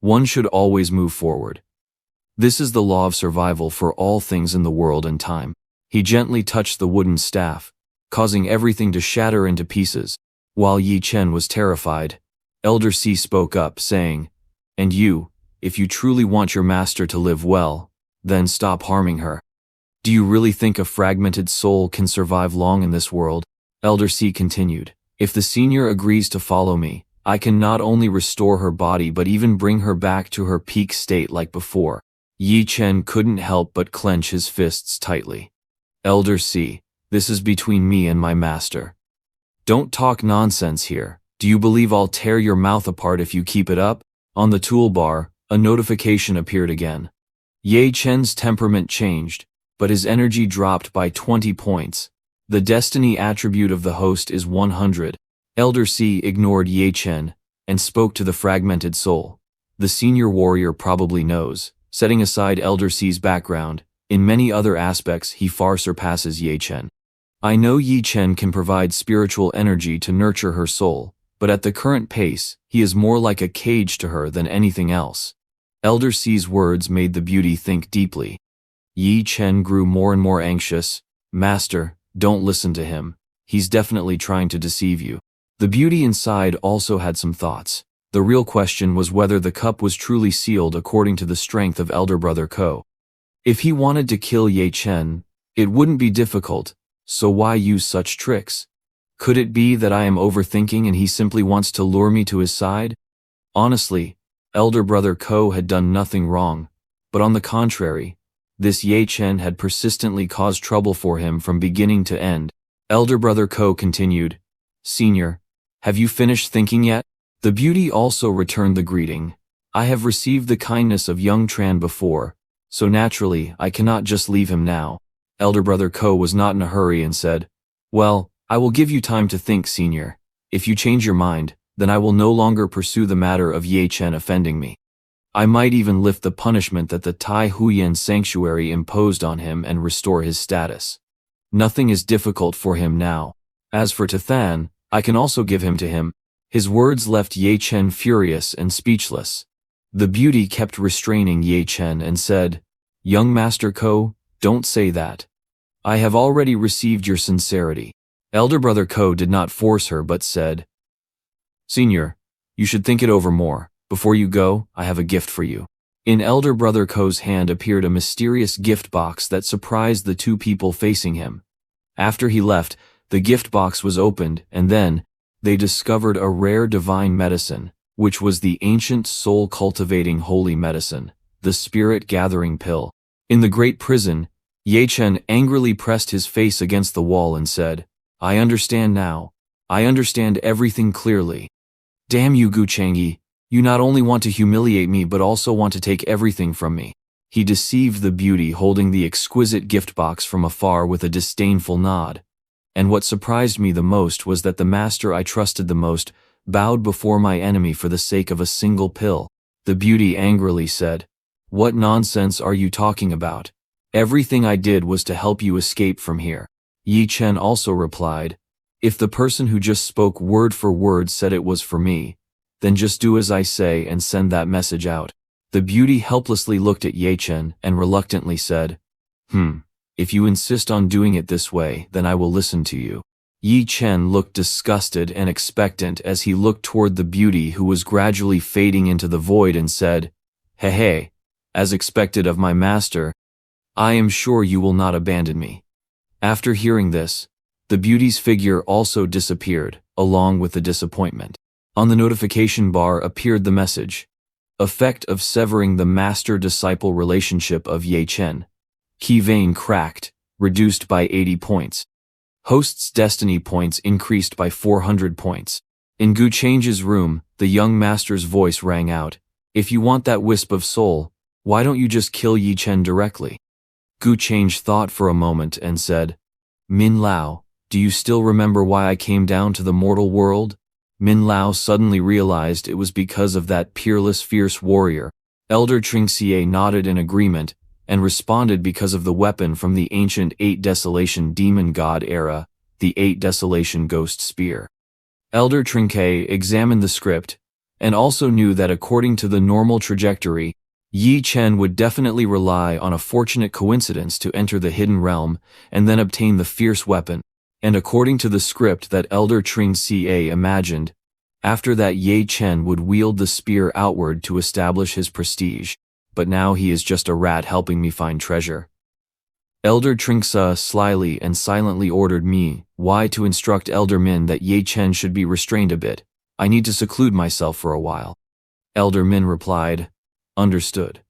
One should always move forward. This is the law of survival for all things in the world and time. He gently touched the wooden staff, causing everything to shatter into pieces. While Ye Chen was terrified, Elder Si spoke up, saying, And you, if you truly want your master to live well, then stop harming her. Do you really think a fragmented soul can survive long in this world? Elder Si continued, If the senior agrees to follow me, I can not only restore her body but even bring her back to her peak state like before. Ye Chen couldn't help but clench his fists tightly. Elder Si, this is between me and my master. Don't talk nonsense here. Do you believe I'll tear your mouth apart if you keep it up? On the toolbar, a notification appeared again. Ye Chen's temperament changed, but his energy dropped by 20 points. The destiny attribute of the host is 100. Elder Si ignored Ye Chen and spoke to the fragmented soul. The senior warrior probably knows. Setting aside Elder Si's background, in many other aspects he far surpasses Ye Chen. I know Ye Chen can provide spiritual energy to nurture her soul, but at the current pace, he is more like a cage to her than anything else. Elder Si's words made the beauty think deeply. Ye Chen grew more and more anxious. Master, don't listen to him. He's definitely trying to deceive you. The beauty inside also had some thoughts. The real question was whether the cup was truly sealed according to the strength of elder brother Ko. If he wanted to kill Ye Chen, it wouldn't be difficult, so why use such tricks? Could it be that I am overthinking and he simply wants to lure me to his side? Honestly, elder brother Ko had done nothing wrong, but on the contrary, this Ye Chen had persistently caused trouble for him from beginning to end. Elder brother Ko continued, Senior, have you finished thinking yet? The beauty also returned the greeting. I have received the kindness of young Tran before, so naturally I cannot just leave him now. Elder brother Ko was not in a hurry and said, Well, I will give you time to think, Senior. If you change your mind, then I will no longer pursue the matter of Ye Chen offending me. I might even lift the punishment that the Tai Huyen sanctuary imposed on him and restore his status. Nothing is difficult for him now. As for Tathan, I can also give him to him." His words left Ye Chen furious and speechless. The beauty kept restraining Ye Chen and said, "Young Master Ko, don't say that. I have already received your sincerity." Elder Brother Ko did not force her but said, "Senior, you should think it over more. Before you go, I have a gift for you." In Elder Brother Ko's hand appeared a mysterious gift box that surprised the two people facing him. After he left, the gift box was opened, and then they discovered a rare divine medicine, which was the ancient soul-cultivating holy medicine, the spirit-gathering pill. In the great prison, Ye Chen angrily pressed his face against the wall and said, "I understand now. I understand everything clearly. Damn you, Gu Changyi. You not only want to humiliate me but also want to take everything from me." He deceived the beauty holding the exquisite gift box from afar with a disdainful nod. And what surprised me the most was that the master I trusted the most bowed before my enemy for the sake of a single pill. The beauty angrily said, "What nonsense are you talking about? Everything I did was to help you escape from here." Ye Chen also replied, "If the person who just spoke word for word said it was for me, then just do as I say and send that message out." The beauty helplessly looked at Ye Chen and reluctantly said, "If you insist on doing it this way, then I will listen to you." Ye Chen looked disgusted and expectant as he looked toward the beauty who was gradually fading into the void and said, Hey, as expected of my master, I am sure you will not abandon me." After hearing this, the beauty's figure also disappeared, along with the disappointment. On the notification bar appeared the message, "Effect of severing the master-disciple relationship of Ye Chen. Key vein cracked, reduced by 80 points. Host's destiny points increased by 400 points." In Gu Chang's room, the young master's voice rang out, "If you want that wisp of soul, why don't you just kill Ye Chen directly?" Gu Change thought for a moment and said, "Min Lao, do you still remember why I came down to the mortal world?" Min Lao suddenly realized it was because of that peerless fierce warrior. Elder Tringxie nodded in agreement and responded because of the weapon from the ancient 8 Desolation demon god era, the 8 Desolation ghost spear. Elder Trinquet examined the script and also knew that according to the normal trajectory, Ye Chen would definitely rely on a fortunate coincidence to enter the hidden realm and then obtain the fierce weapon. And according to the script that Elder Tringxie imagined, after that Ye Chen would wield the spear outward to establish his prestige. But now he is just a rat helping me find treasure. Elder Tringsa slyly and silently ordered me, to instruct Elder Min that Ye Chen should be restrained a bit. I need to seclude myself for a while. Elder Min replied, "Understood."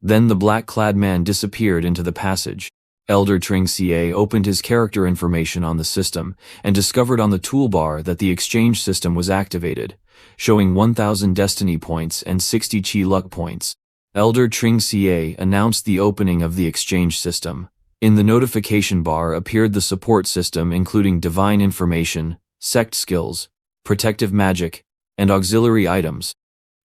Then the black-clad man disappeared into the passage. Elder Tringxie opened his character information on the system and discovered on the toolbar that the exchange system was activated, showing 1,000 destiny points and 60 chi luck points. Elder Tringxie announced the opening of the exchange system. In the notification bar appeared the support system including divine information, sect skills, protective magic, and auxiliary items.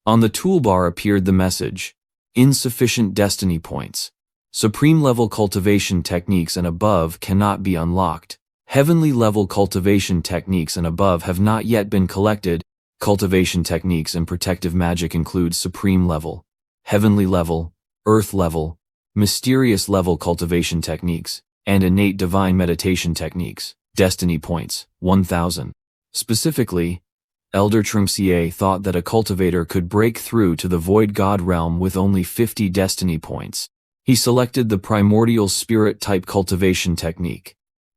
On the toolbar appeared the message, "Insufficient destiny points. Supreme level cultivation techniques and above cannot be unlocked. Heavenly level cultivation techniques and above have not yet been collected. Cultivation techniques and protective magic include supreme level, heavenly level, earth level, mysterious level cultivation techniques, and innate divine meditation techniques. Destiny points, 1,000. Specifically, Elder Tringxie thought that a cultivator could break through to the void god realm with only 50 destiny points. He selected the primordial spirit type cultivation technique,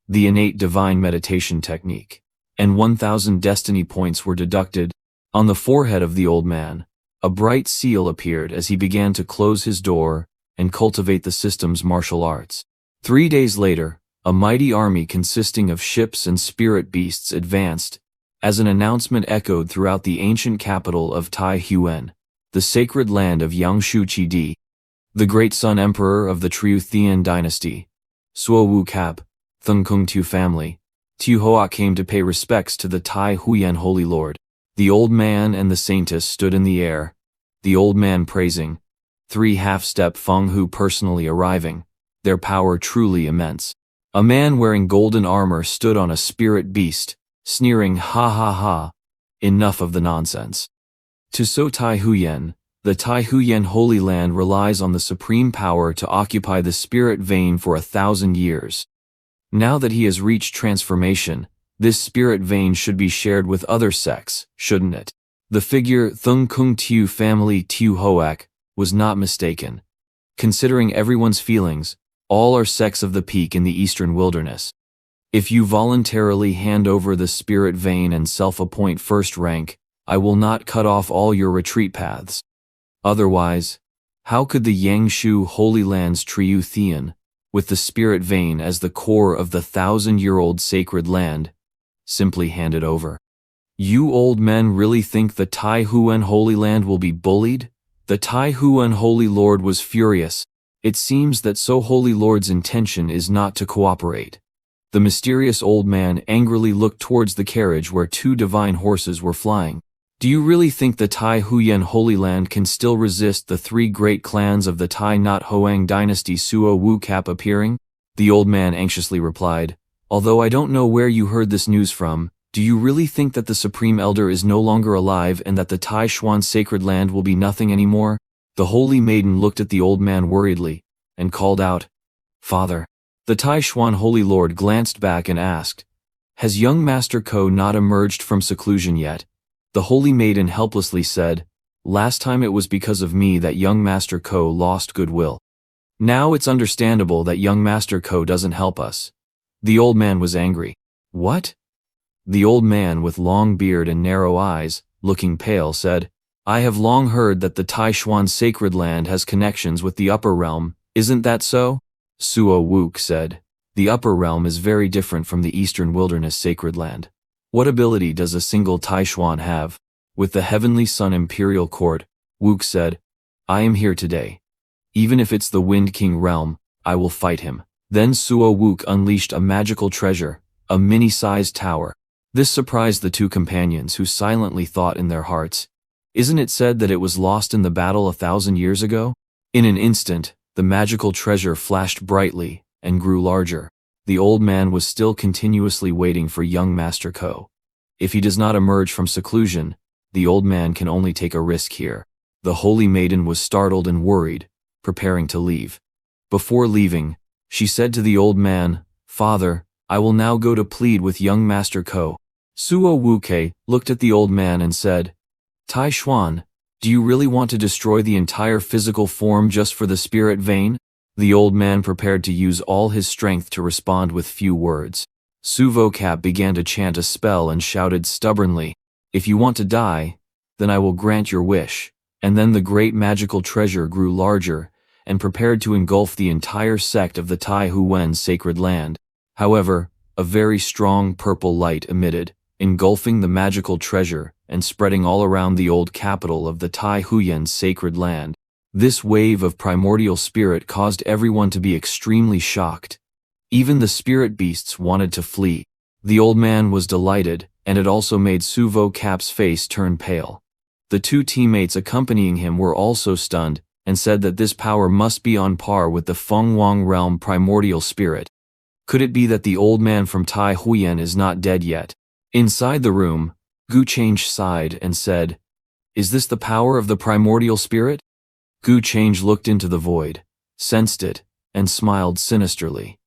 the innate divine meditation technique, and 1,000 destiny points were deducted. On the forehead of the old man, a bright seal appeared as he began to close his door and cultivate the system's martial arts. 3 days later, a mighty army consisting of ships and spirit beasts advanced, as an announcement echoed throughout the ancient capital of Tai Huyen, the sacred land of Yangshu Qidi. The great son emperor of the Triu Thian dynasty, Suo Wu Cap, Thung Kung Tu family, Tiu Hoa came to pay respects to the Tai Huyen Holy Lord. The old man and the saintess stood in the air, the old man praising, 3 half-step Feng Hu personally arriving, their power truly immense. A man wearing golden armor stood on a spirit beast, sneering ha ha ha, enough of the nonsense. To So Tai Huyen, the Tai Huyen Holy Land relies on the supreme power to occupy the spirit vein for 1,000 years. Now that he has reached transformation, this spirit vein should be shared with other sects, shouldn't it? The figure Thung Kung Tiu family Tiu Hoak was not mistaken. Considering everyone's feelings, all are sects of the peak in the eastern wilderness. If you voluntarily hand over the spirit vein and self-appoint first rank, I will not cut off all your retreat paths. Otherwise, how could the Yangshu Holy Lands Triu Thean, with the spirit vein as the core of the 1,000-year-old sacred land, simply hand it over? You old men really think the Tai Huan Holy Land will be bullied? The Tai Huan Holy Lord was furious. It seems that So Holy Lord's intention is not to cooperate. The mysterious old man angrily looked towards the carriage where 2 divine horses were flying. Do you really think the Tai Huyen Holy Land can still resist the 3 great clans of the Tai Not Hoang dynasty Suo Wu Cap appearing? The old man anxiously replied, although I don't know where you heard this news from, do you really think that the Supreme Elder is no longer alive and that the Tai Xuan sacred land will be nothing anymore? The holy maiden looked at the old man worriedly, and called out, Father. The Tai Xuan Holy Lord glanced back and asked, has young Master Ko not emerged from seclusion yet? The holy maiden helplessly said, last time it was because of me that young Master Ko lost goodwill. Now it's understandable that young Master Ko doesn't help us. The old man was angry. What? The old man with long beard and narrow eyes, looking pale, said, I have long heard that the Tai Xuan sacred land has connections with the upper realm, isn't that so? Suo Wook said, the upper realm is very different from the eastern wilderness sacred land. What ability does a single Tai Xuan have? With the Heavenly Sun Imperial Court, Wook said, I am here today. Even if it's the Wind King realm, I will fight him. Then Suo Wook unleashed a magical treasure, a mini-sized tower. This surprised the 2 companions who silently thought in their hearts, isn't it said that it was lost in the battle 1,000 years ago? In an instant, the magical treasure flashed brightly and grew larger. The old man was still continuously waiting for young Master Ko. If he does not emerge from seclusion, the old man can only take a risk here. The holy maiden was startled and worried, preparing to leave. Before leaving, she said to the old man, Father, I will now go to plead with young Master Ko. Suo Wuke looked at the old man and said, Tai Xuan, do you really want to destroy the entire physical form just for the spirit vein? The old man prepared to use all his strength to respond with few words. Suvo Cap began to chant a spell and shouted stubbornly, if you want to die, then I will grant your wish. And then the great magical treasure grew larger and prepared to engulf the entire sect of the Tai Huwen sacred land. However, a very strong purple light emitted, engulfing the magical treasure and spreading all around the old capital of the Tai Huyen sacred land. This wave of primordial spirit caused everyone to be extremely shocked. Even the spirit beasts wanted to flee. The old man was delighted, and it also made Suvo Cap's face turn pale. The 2 teammates accompanying him were also stunned and said that this power must be on par with the Feng Wang realm primordial spirit. Could it be that the old man from Tai Huyen is not dead yet? Inside the room, Gu Change sighed and said, is this the power of the primordial spirit? Gu Change looked into the void, sensed it, and smiled sinisterly.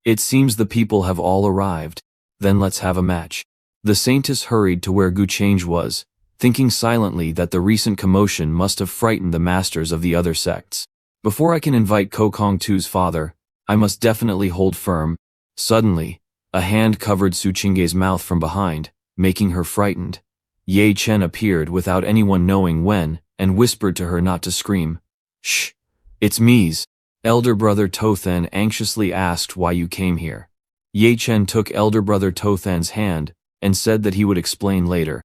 It seems the people have all arrived. Then let's have a match. The saintess hurried to where Gu Change was, thinking silently that the recent commotion must have frightened the masters of the other sects. Before I can invite Ko Kong Tu's father, I must definitely hold firm. Suddenly, a hand covered Su Qingge's mouth from behind, making her frightened. Ye Chen appeared without anyone knowing when, and whispered to her not to scream. Shh! It's me's. Elder brother Tothan anxiously asked why you came here. Ye Chen took elder brother Tothan's hand, and said that he would explain later.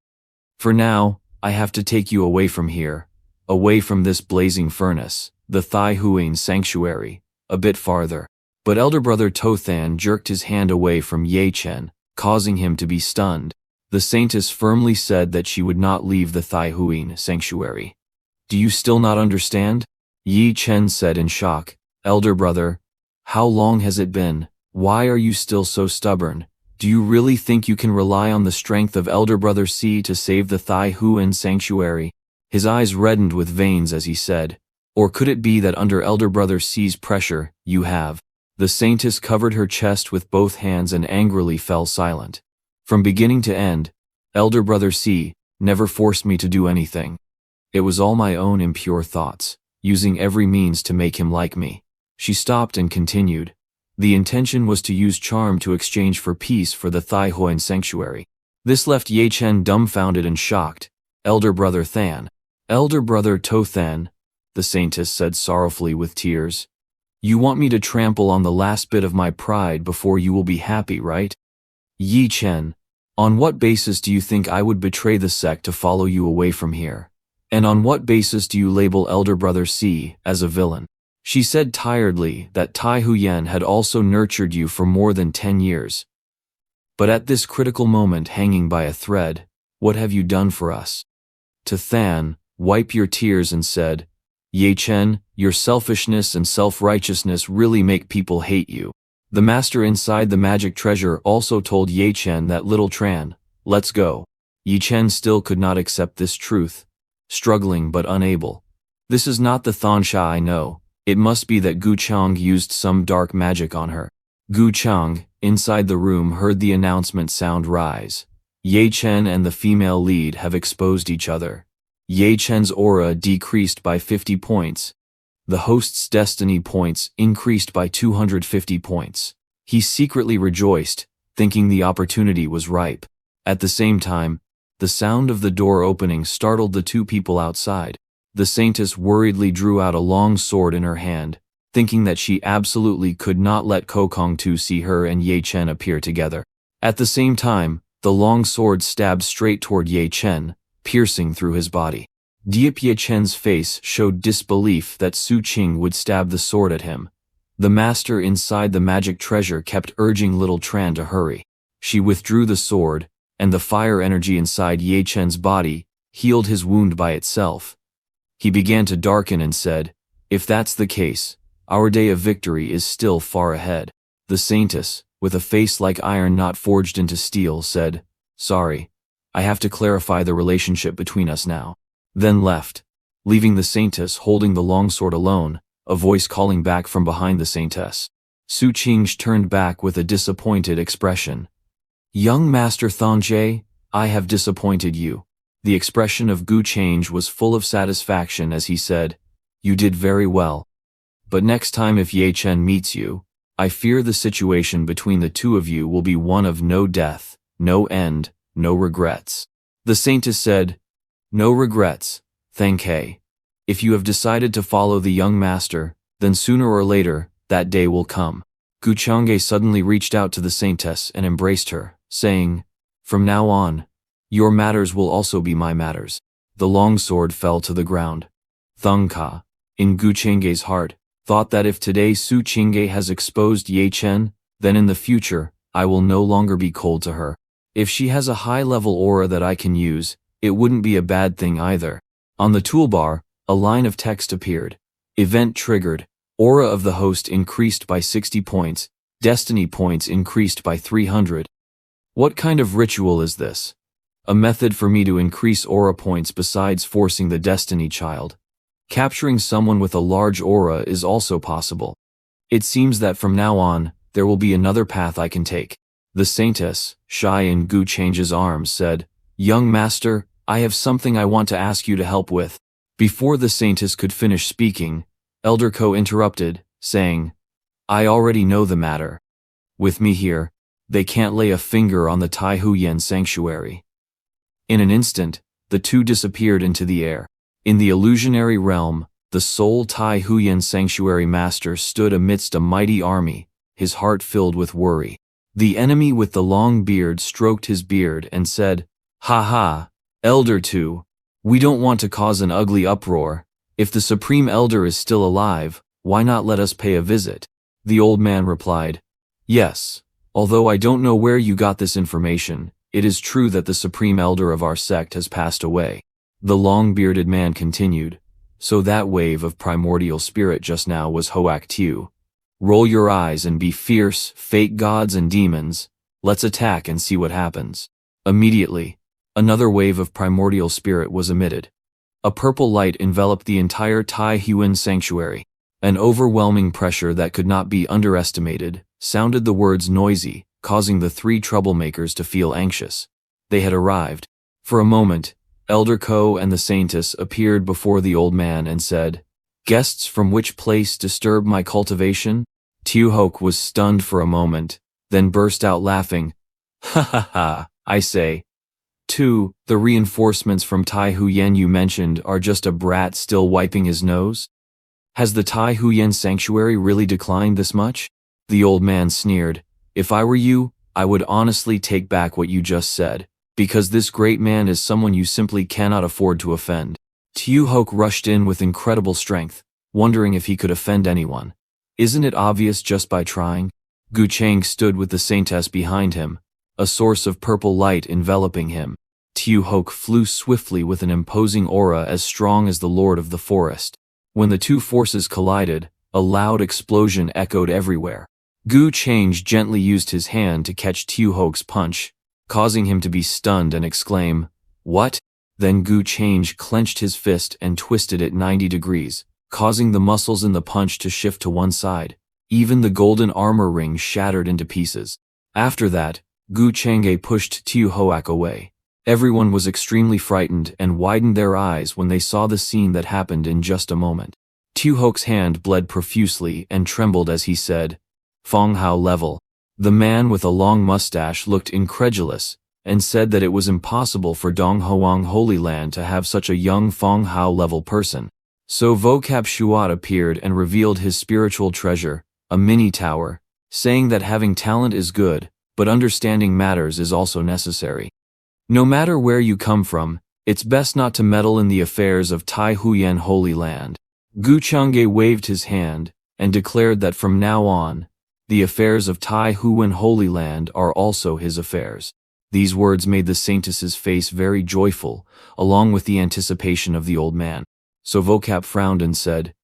For now, I have to take you away from here, away from this blazing furnace, the Thai Huang sanctuary, a bit farther. But elder brother Tothan jerked his hand away from Ye Chen, causing him to be stunned. The saintess firmly said that she would not leave the Tai Huyen sanctuary. Do you still not understand? Yi Chen said in shock. Elder brother, how long has it been? Why are you still so stubborn? Do you really think you can rely on the strength of Elder Brother C to save the Tai Huyen sanctuary? His eyes reddened with veins as he said, or could it be that under Elder Brother C's pressure, you have? The saintess covered her chest with both hands and angrily fell silent. From beginning to end, Elder Brother C never forced me to do anything. It was all my own impure thoughts, using every means to make him like me. She stopped and continued. The intention was to use charm to exchange for peace for the Tai Huyen sanctuary. This left Ye Chen dumbfounded and shocked. Elder Brother Than. Elder Brother To Than, the saintess said sorrowfully with tears. You want me to trample on the last bit of my pride before you will be happy, right? Yi Chen, on what basis do you think I would betray the sect to follow you away from here? And on what basis do you label Elder Brother C as a villain? She said tiredly that Tai Huyen had also nurtured you for more than 10 years. But at this critical moment hanging by a thread, what have you done for us? To Than, wipe your tears and said, Ye Chen, your selfishness and self-righteousness really make people hate you. The master inside the magic treasure also told Ye Chen that little Tran, let's go. Ye Chen still could not accept this truth, struggling but unable. This is not the Thansha I know. It must be that Gu Chang used some dark magic on her. Gu Chang, inside the room, heard the announcement sound rise. Ye Chen and the female lead have exposed each other. Ye Chen's aura decreased by 50 points. The host's destiny points increased by 250 points. He secretly rejoiced, thinking the opportunity was ripe. At the same time, the sound of the door opening startled the two people outside. The saintess worriedly drew out a long sword in her hand, thinking that she absolutely could not let Kokong Tu see her and Ye Chen appear together. At the same time, the long sword stabbed straight toward Ye Chen, piercing through his body. Diep Ye Chen's face showed disbelief that Su Qing would stab the sword at him. The master inside the magic treasure kept urging little Tran to hurry. She withdrew the sword, and the fire energy inside Ye Chen's body healed his wound by itself. He began to darken and said, if that's the case, our day of victory is still far ahead. The saintess, with a face like iron not forged into steel, said, sorry, I have to clarify the relationship between us now. Then left, leaving the saintess holding the longsword alone, a voice calling back from behind the saintess. Su Qing turned back with a disappointed expression. Young Master Thanje, I have disappointed you. The expression of Gu Change was full of satisfaction as he said, you did very well. But next time if Ye Chen meets you, I fear the situation between the two of you will be one of no death, no end, no regrets. The saintess said, no regrets, Thankei. If you have decided to follow the young master, then sooner or later, that day will come. Gu Changge suddenly reached out to the saintess and embraced her, saying, from now on, your matters will also be my matters. The longsword fell to the ground. Thung Ka, in Gu Changge's heart, thought that if today Su Qingge has exposed Ye Chen, then in the future, I will no longer be cold to her. If she has a high-level aura that I can use, it wouldn't be a bad thing either. On the toolbar, a line of text appeared. Event triggered. Aura of the host increased by 60 points. Destiny points increased by 300. What kind of ritual is this? A method for me to increase aura points besides forcing the destiny child. Capturing someone with a large aura is also possible. It seems that from now on, there will be another path I can take. The saintess, shy in Gu Change's arms, said, young master, I have something I want to ask you to help with. Before the saintess could finish speaking, Elder Ko interrupted, saying, I already know the matter. With me here, they can't lay a finger on the Tai Huyen sanctuary. In an instant, the two disappeared into the air. In the illusionary realm, the sole Tai Huyen sanctuary master stood amidst a mighty army, his heart filled with worry. The enemy with the long beard stroked his beard and said, ha ha, Elder Tu, we don't want to cause an ugly uproar. If the Supreme Elder is still alive, why not let us pay a visit? The old man replied, yes, although I don't know where you got this information, It is true that the supreme elder of our sect has passed away. The long-bearded man continued. So that wave of primordial spirit just now was Hoak Tiu. Roll your eyes and be fierce, fake gods and demons. Let's attack and see what happens. Immediately, another wave of primordial spirit was emitted. A purple light enveloped the entire Tai Huan sanctuary. An overwhelming pressure that could not be underestimated sounded the words noisy, causing the three troublemakers to feel anxious. They had arrived. For a moment, Elder Ko and the Saintess appeared before the old man and said, "Guests from which place disturb my cultivation?" Tiu Hoke was stunned for a moment, then burst out laughing. "Ha ha ha, I say. 2. The reinforcements from Tai Huyen you mentioned are just a brat still wiping his nose? Has the Tai Huyen sanctuary really declined this much?" The old man sneered. "If I were you, I would honestly take back what you just said, because this great man is someone you simply cannot afford to offend." Tiu Hoke rushed in with incredible strength, wondering if he could offend anyone. Isn't it obvious just by trying? Gu Chang stood with the Saintess behind him, a source of purple light enveloping him. Tiu Hoke flew swiftly with an imposing aura as strong as the Lord of the Forest. When the two forces collided, a loud explosion echoed everywhere. Gu Chang gently used his hand to catch Tiu Hoke's punch, causing him to be stunned and exclaim, "What?" Then Gu Chang clenched his fist and twisted it 90 degrees, causing the muscles in the punch to shift to one side. Even the golden armor ring shattered into pieces. After that, Gu Chang'e pushed Tiu Hoak away. Everyone was extremely frightened and widened their eyes when they saw the scene that happened in just a moment. Tiu Hoke's hand bled profusely and trembled as he said, "Fong Hao level." The man with a long mustache looked incredulous and said that it was impossible for Dong Hoang Holy Land to have such a young Fong Hao level person. So Vocap Shuat appeared and revealed his spiritual treasure, a mini tower, saying that having talent is good, but understanding matters is also necessary. No matter where you come from, it's best not to meddle in the affairs of Tai Huyen Holy Land. Gu Chang'e waved his hand and declared that from now on, the affairs of Tai Huyen Holy Land are also his affairs. These words made the Saintess's face very joyful, along with the anticipation of the old man. So Vocap frowned and said,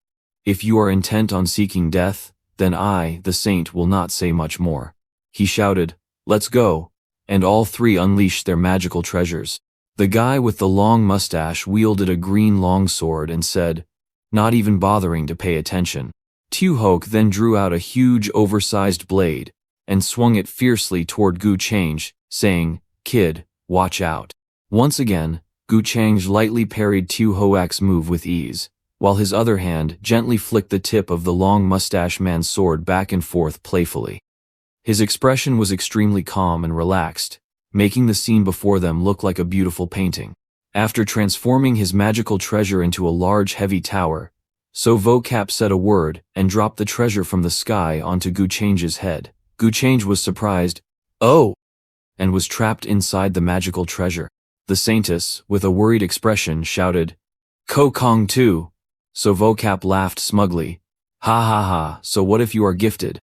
"If you are intent on seeking death, then I, the saint, will not say much more." He shouted, "Let's go," and all three unleashed their magical treasures. The guy with the long mustache wielded a green longsword and said, not even bothering to pay attention. Tiu Hoke then drew out a huge oversized blade and swung it fiercely toward Gu Chang, saying, "Kid, watch out." Once again, Gu Chang lightly parried Tiu Hoak's move with ease, while his other hand gently flicked the tip of the long mustache man's sword back and forth playfully. His expression was extremely calm and relaxed, making the scene before them look like a beautiful painting. After transforming his magical treasure into a large heavy tower, So Vocap said a word and dropped the treasure from the sky onto Gu Chang's head. Gu Chang was surprised, "Oh!" and was trapped inside the magical treasure. The Saintess, with a worried expression, shouted, "Ko Kong too!" So Vocap laughed smugly, "Ha ha ha, so what if you are gifted?"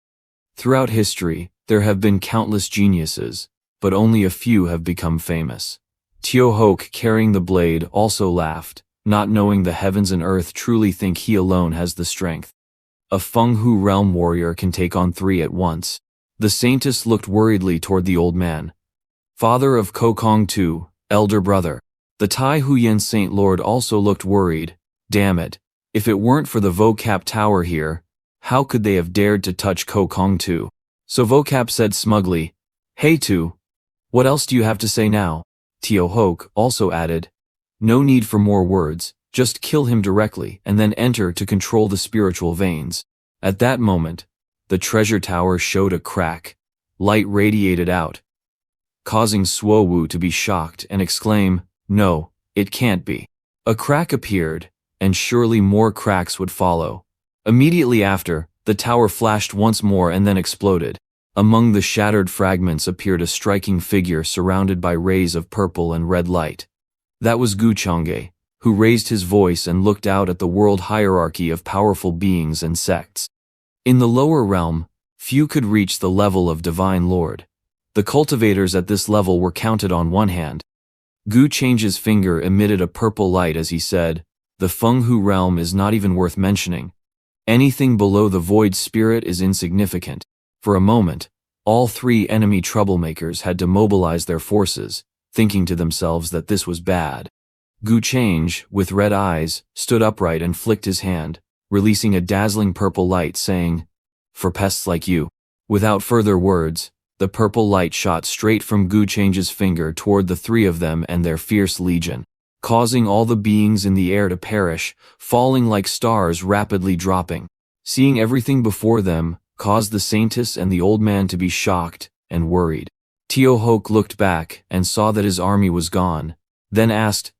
Throughout history, there have been countless geniuses, but only a few have become famous. Tio Hoke, carrying the blade, also laughed, not knowing the heavens and earth truly think he alone has the strength. A Feng Hu realm warrior can take on 3 at once. The Saintess looked worriedly toward the old man. "Father of Ko Kong Tu, elder brother." The Tai Huyen Saint Lord also looked worried. Damn it. If it weren't for the Vocap Tower here, how could they have dared to touch Ko Kong Tu? So Vocap said smugly, "Hey Tu, what else do you have to say now?" Tio Hoke also added, "No need for more words, just kill him directly and then enter to control the spiritual veins." At that moment, the treasure tower showed a crack. Light radiated out, causing Suo Wu to be shocked and exclaim, "No, it can't be." A crack appeared, and surely more cracks would follow. Immediately after, the tower flashed once more and then exploded. Among the shattered fragments appeared a striking figure surrounded by rays of purple and red light. That was Gu Chang'e, who raised his voice and looked out at the world hierarchy of powerful beings and sects. In the lower realm, few could reach the level of Divine Lord. The cultivators at this level were counted on one hand. Gu Chang's finger emitted a purple light as he said, "The Fenghu realm is not even worth mentioning. Anything below the void spirit is insignificant." For a moment, all three enemy troublemakers had to mobilize their forces, thinking to themselves that this was bad. Gu Change, with red eyes, stood upright and flicked his hand, releasing a dazzling purple light, saying, "For pests like you." Without further words, the purple light shot straight from Gu Change's finger toward the three of them and their fierce legion, causing all the beings in the air to perish, falling like stars rapidly dropping. Seeing everything before them caused the Saintess and the old man to be shocked and worried. Teo-Hok looked back and saw that his army was gone, then asked,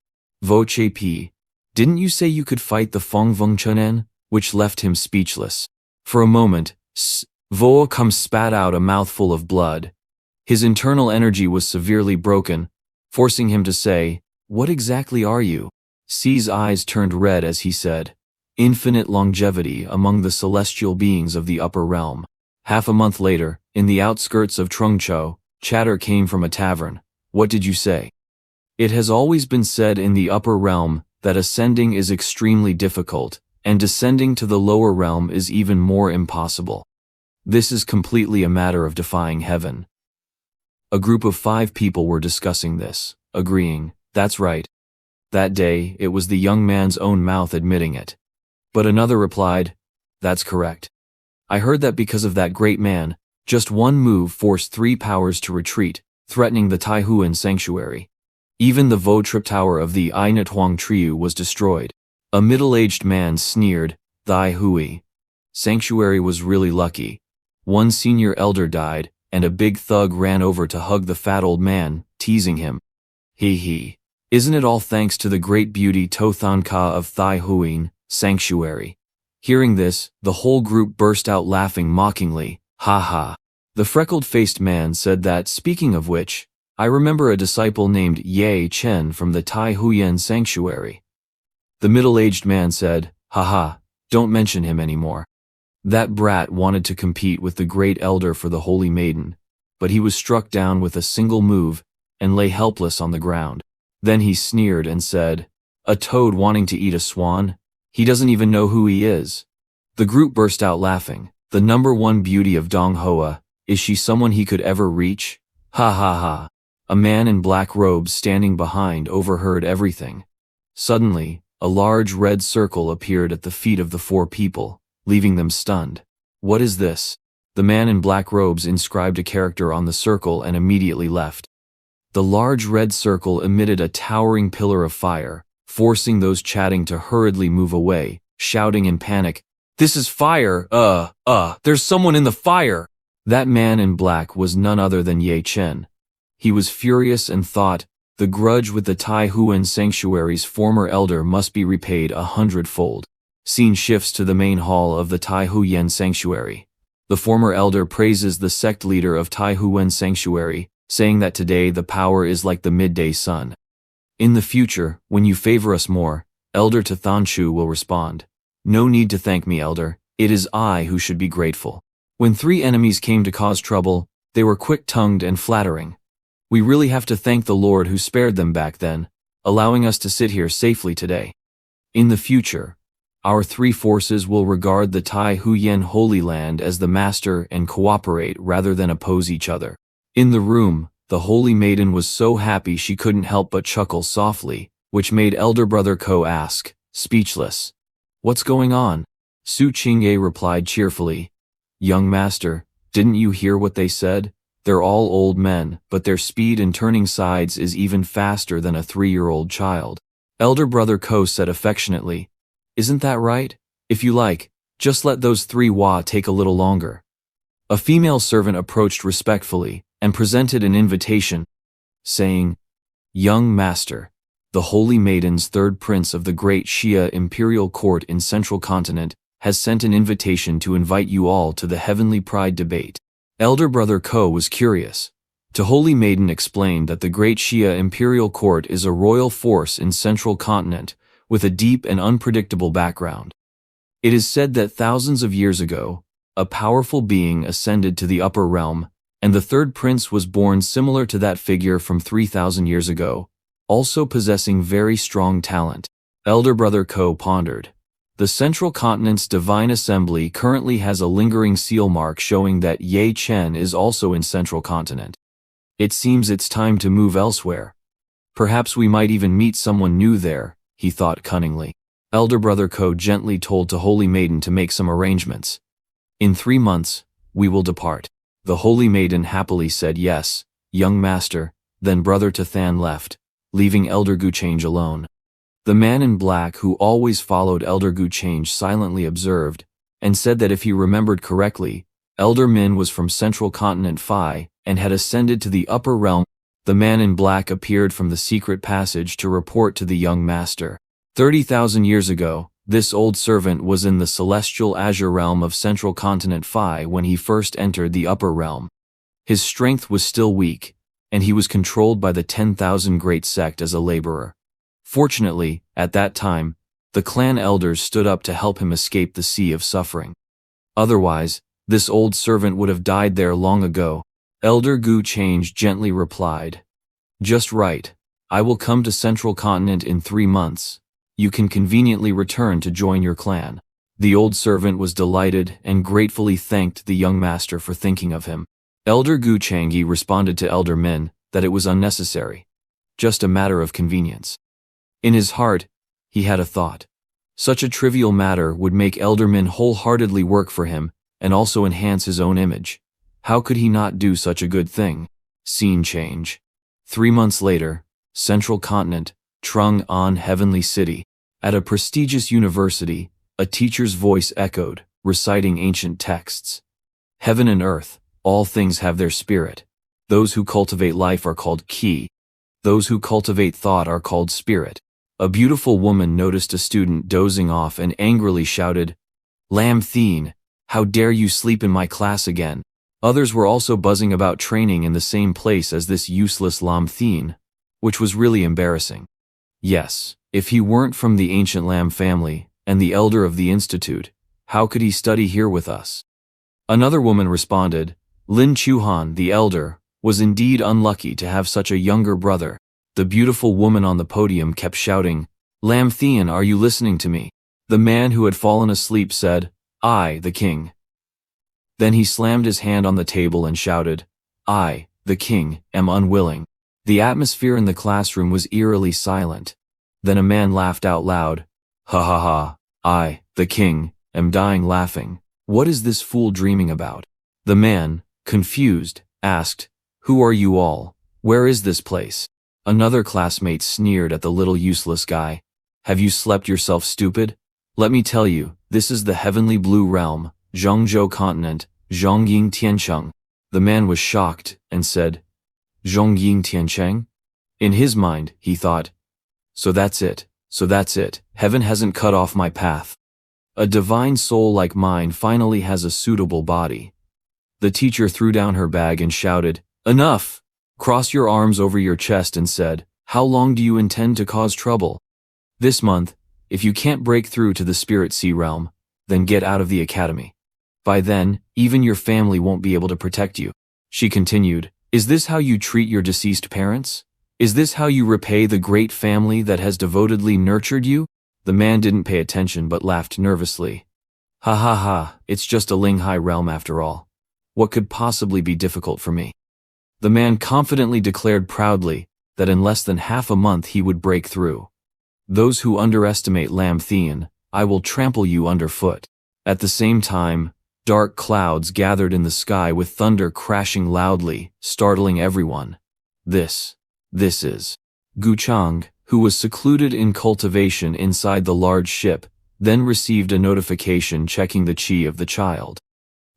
"Voche P, didn't you say you could fight the Feng Vengchenen?" Which left him speechless. For a moment, Vo Kum spat out a mouthful of blood. His internal energy was severely broken, forcing him to say, "What exactly are you?" C's eyes turned red as he said, "Infinite longevity among the celestial beings of the upper realm." Half a month later, in the outskirts of Trungcho, chatter came from a tavern. "What did you say?" It has always been said in the upper realm that ascending is extremely difficult, and descending to the lower realm is even more impossible. This is completely a matter of defying heaven. A group of 5 people were discussing this, agreeing, "That's right." That day, it was the young man's own mouth admitting it. But another replied, "That's correct. I heard that because of that great man, just one move forced 3 powers to retreat, threatening the Taihuan sanctuary. Even the Vo Trip Tower of the Ainatuang Triu was destroyed." A middle-aged man sneered, "Thy Hui. Sanctuary was really lucky. One senior elder died, and a big thug ran over to hug the fat old man, teasing him. Hee hee. Isn't it all thanks to the great beauty Tothanka of Thai Huin, sanctuary?" Hearing this, the whole group burst out laughing mockingly, "Ha ha." The freckled-faced man said that, "Speaking of which, I remember a disciple named Ye Chen from the Tai Huyen sanctuary." The middle-aged man said, "Ha ha, don't mention him anymore. That brat wanted to compete with the great elder for the holy maiden, but he was struck down with a single move and lay helpless on the ground." Then he sneered and said, "A toad wanting to eat a swan? He doesn't even know who he is." The group burst out laughing. The number 1 beauty of Dong Hoa, is she someone he could ever reach? Ha ha ha. A man in black robes standing behind overheard everything. Suddenly, a large red circle appeared at the feet of the 4 people, leaving them stunned. "What is this?" The man in black robes inscribed a character on the circle and immediately left. The large red circle emitted a towering pillar of fire, forcing those chatting to hurriedly move away, shouting in panic, "This is fire! There's someone in the fire!" That man in black was none other than Ye Chen. He was furious and thought, the grudge with the Tai Huan sanctuary's former elder must be repaid 100-fold. Scene shifts to the main hall of the Tai Huyen sanctuary. The former elder praises the sect leader of Tai Huyen sanctuary, saying that today the power is like the midday sun. "In the future, when you favor us more," Elder Tathanshu will respond, "No need to thank me, elder. It is I who should be grateful." When 3 enemies came to cause trouble, they were quick-tongued and flattering. We really have to thank the Lord who spared them back then, allowing us to sit here safely today. In the future, our 3 forces will regard the Tai Huyen Holy Land as the master and cooperate rather than oppose each other. In the room, the Holy Maiden was so happy she couldn't help but chuckle softly, which made Elder Brother Ko ask, speechless, "What's going on?" Su Qingye replied cheerfully, "Young master, didn't you hear what they said? They're all old men, but their speed in turning sides is even faster than a 3-year-old child." Elder Brother Ko said affectionately, "Isn't that right? If you like, just let those 3 Wa take a little longer." A female servant approached respectfully and presented an invitation, saying, "Young master, the Holy Maiden's 3rd prince of the great Xia imperial court in Central Continent has sent an invitation to invite you all to the Heavenly Pride debate." Elder Brother Ko was curious. To Holy Maiden explained that the great Xia imperial court is a royal force in Central Continent with a deep and unpredictable background. It is said that thousands of years ago, a powerful being ascended to the upper realm And the third prince was born similar to that figure from 3,000 years ago, also possessing very strong talent. Elder brother Ko pondered. The Central Continent's Divine Assembly currently has a lingering seal mark showing that Ye Chen is also in Central Continent. It seems it's time to move elsewhere. Perhaps we might even meet someone new there, he thought cunningly. Elder brother Ko gently told the Holy Maiden to make some arrangements. In 3 months, we will depart. The Holy Maiden happily said yes, young master, then brother Tathan left, leaving Elder Guchange alone. The man in black who always followed Elder Guchange silently observed, and said that if he remembered correctly, Elder Min was from Central Continent Phi and had ascended to the upper realm. The man in black appeared from the secret passage to report to the young master. 30,000 years ago, this old servant was in the celestial azure realm of Central Continent Phi when he first entered the upper realm. His strength was still weak, and he was controlled by the 10,000 great sect as a laborer. Fortunately, at that time, the clan elders stood up to help him escape the sea of suffering. Otherwise, this old servant would have died there long ago. Elder Guchange gently replied, "Just right. I will come to Central Continent in 3 months. You can conveniently return to join your clan." The old servant was delighted and gratefully thanked the young master for thinking of him. Elder Guchange responded to Elder Min that it was unnecessary, just a matter of convenience. In his heart, he had a thought. Such a trivial matter would make Elder Min wholeheartedly work for him and also enhance his own image. How could he not do such a good thing? Scene change. 3 months later, Central Continent, Trung An Heavenly City. At a prestigious university, a teacher's voice echoed, reciting ancient texts. Heaven and earth, all things have their spirit. Those who cultivate life are called Ki. Those who cultivate thought are called spirit. A beautiful woman noticed a student dozing off and angrily shouted, "Lam Thien, how dare you sleep in my class again?" Others were also buzzing about training in the same place as this useless Lam Thien, which was really embarrassing. Yes, if he weren't from the ancient Lam family and the elder of the institute, how could he study here with us? Another woman responded, Lin Chuhan, the elder, was indeed unlucky to have such a younger brother. The beautiful woman on the podium kept shouting, "Lam Thien, are you listening to me?" The man who had fallen asleep said, "I, the king." Then he slammed his hand on the table and shouted, "I, the king, am unwilling." The atmosphere in the classroom was eerily silent. Then a man laughed out loud, "Ha ha ha, I, the king, am dying laughing. What is this fool dreaming about?" The man, confused, asked, "Who are you all? Where is this place?" Another classmate sneered at the little useless guy. "Have you slept yourself stupid? Let me tell you, this is the heavenly blue realm, Zhongzhou continent, Zhongying Tiancheng." The man was shocked and said, "Zhongying Tiancheng?" In his mind, he thought, so that's it, heaven hasn't cut off my path. A divine soul like mine finally has a suitable body. The teacher threw down her bag and shouted, "Enough! Cross your arms over your chest," and said, "How long do you intend to cause trouble? This month, if you can't break through to the Spirit Sea realm, then get out of the academy. By then, even your family won't be able to protect you." She continued, "Is this how you treat your deceased parents? Is this how you repay the great family that has devotedly nurtured you?" The man didn't pay attention but laughed nervously. "Ha ha ha, it's just a Linghai realm after all. What could possibly be difficult for me?" The man confidently declared proudly that in less than half a month he would break through. "Those who underestimate Lam Thien, I will trample you underfoot." At the same time, dark clouds gathered in the sky with thunder crashing loudly, startling everyone. This is Guchang, who was secluded in cultivation inside the large ship, then received a notification checking the chi of the child.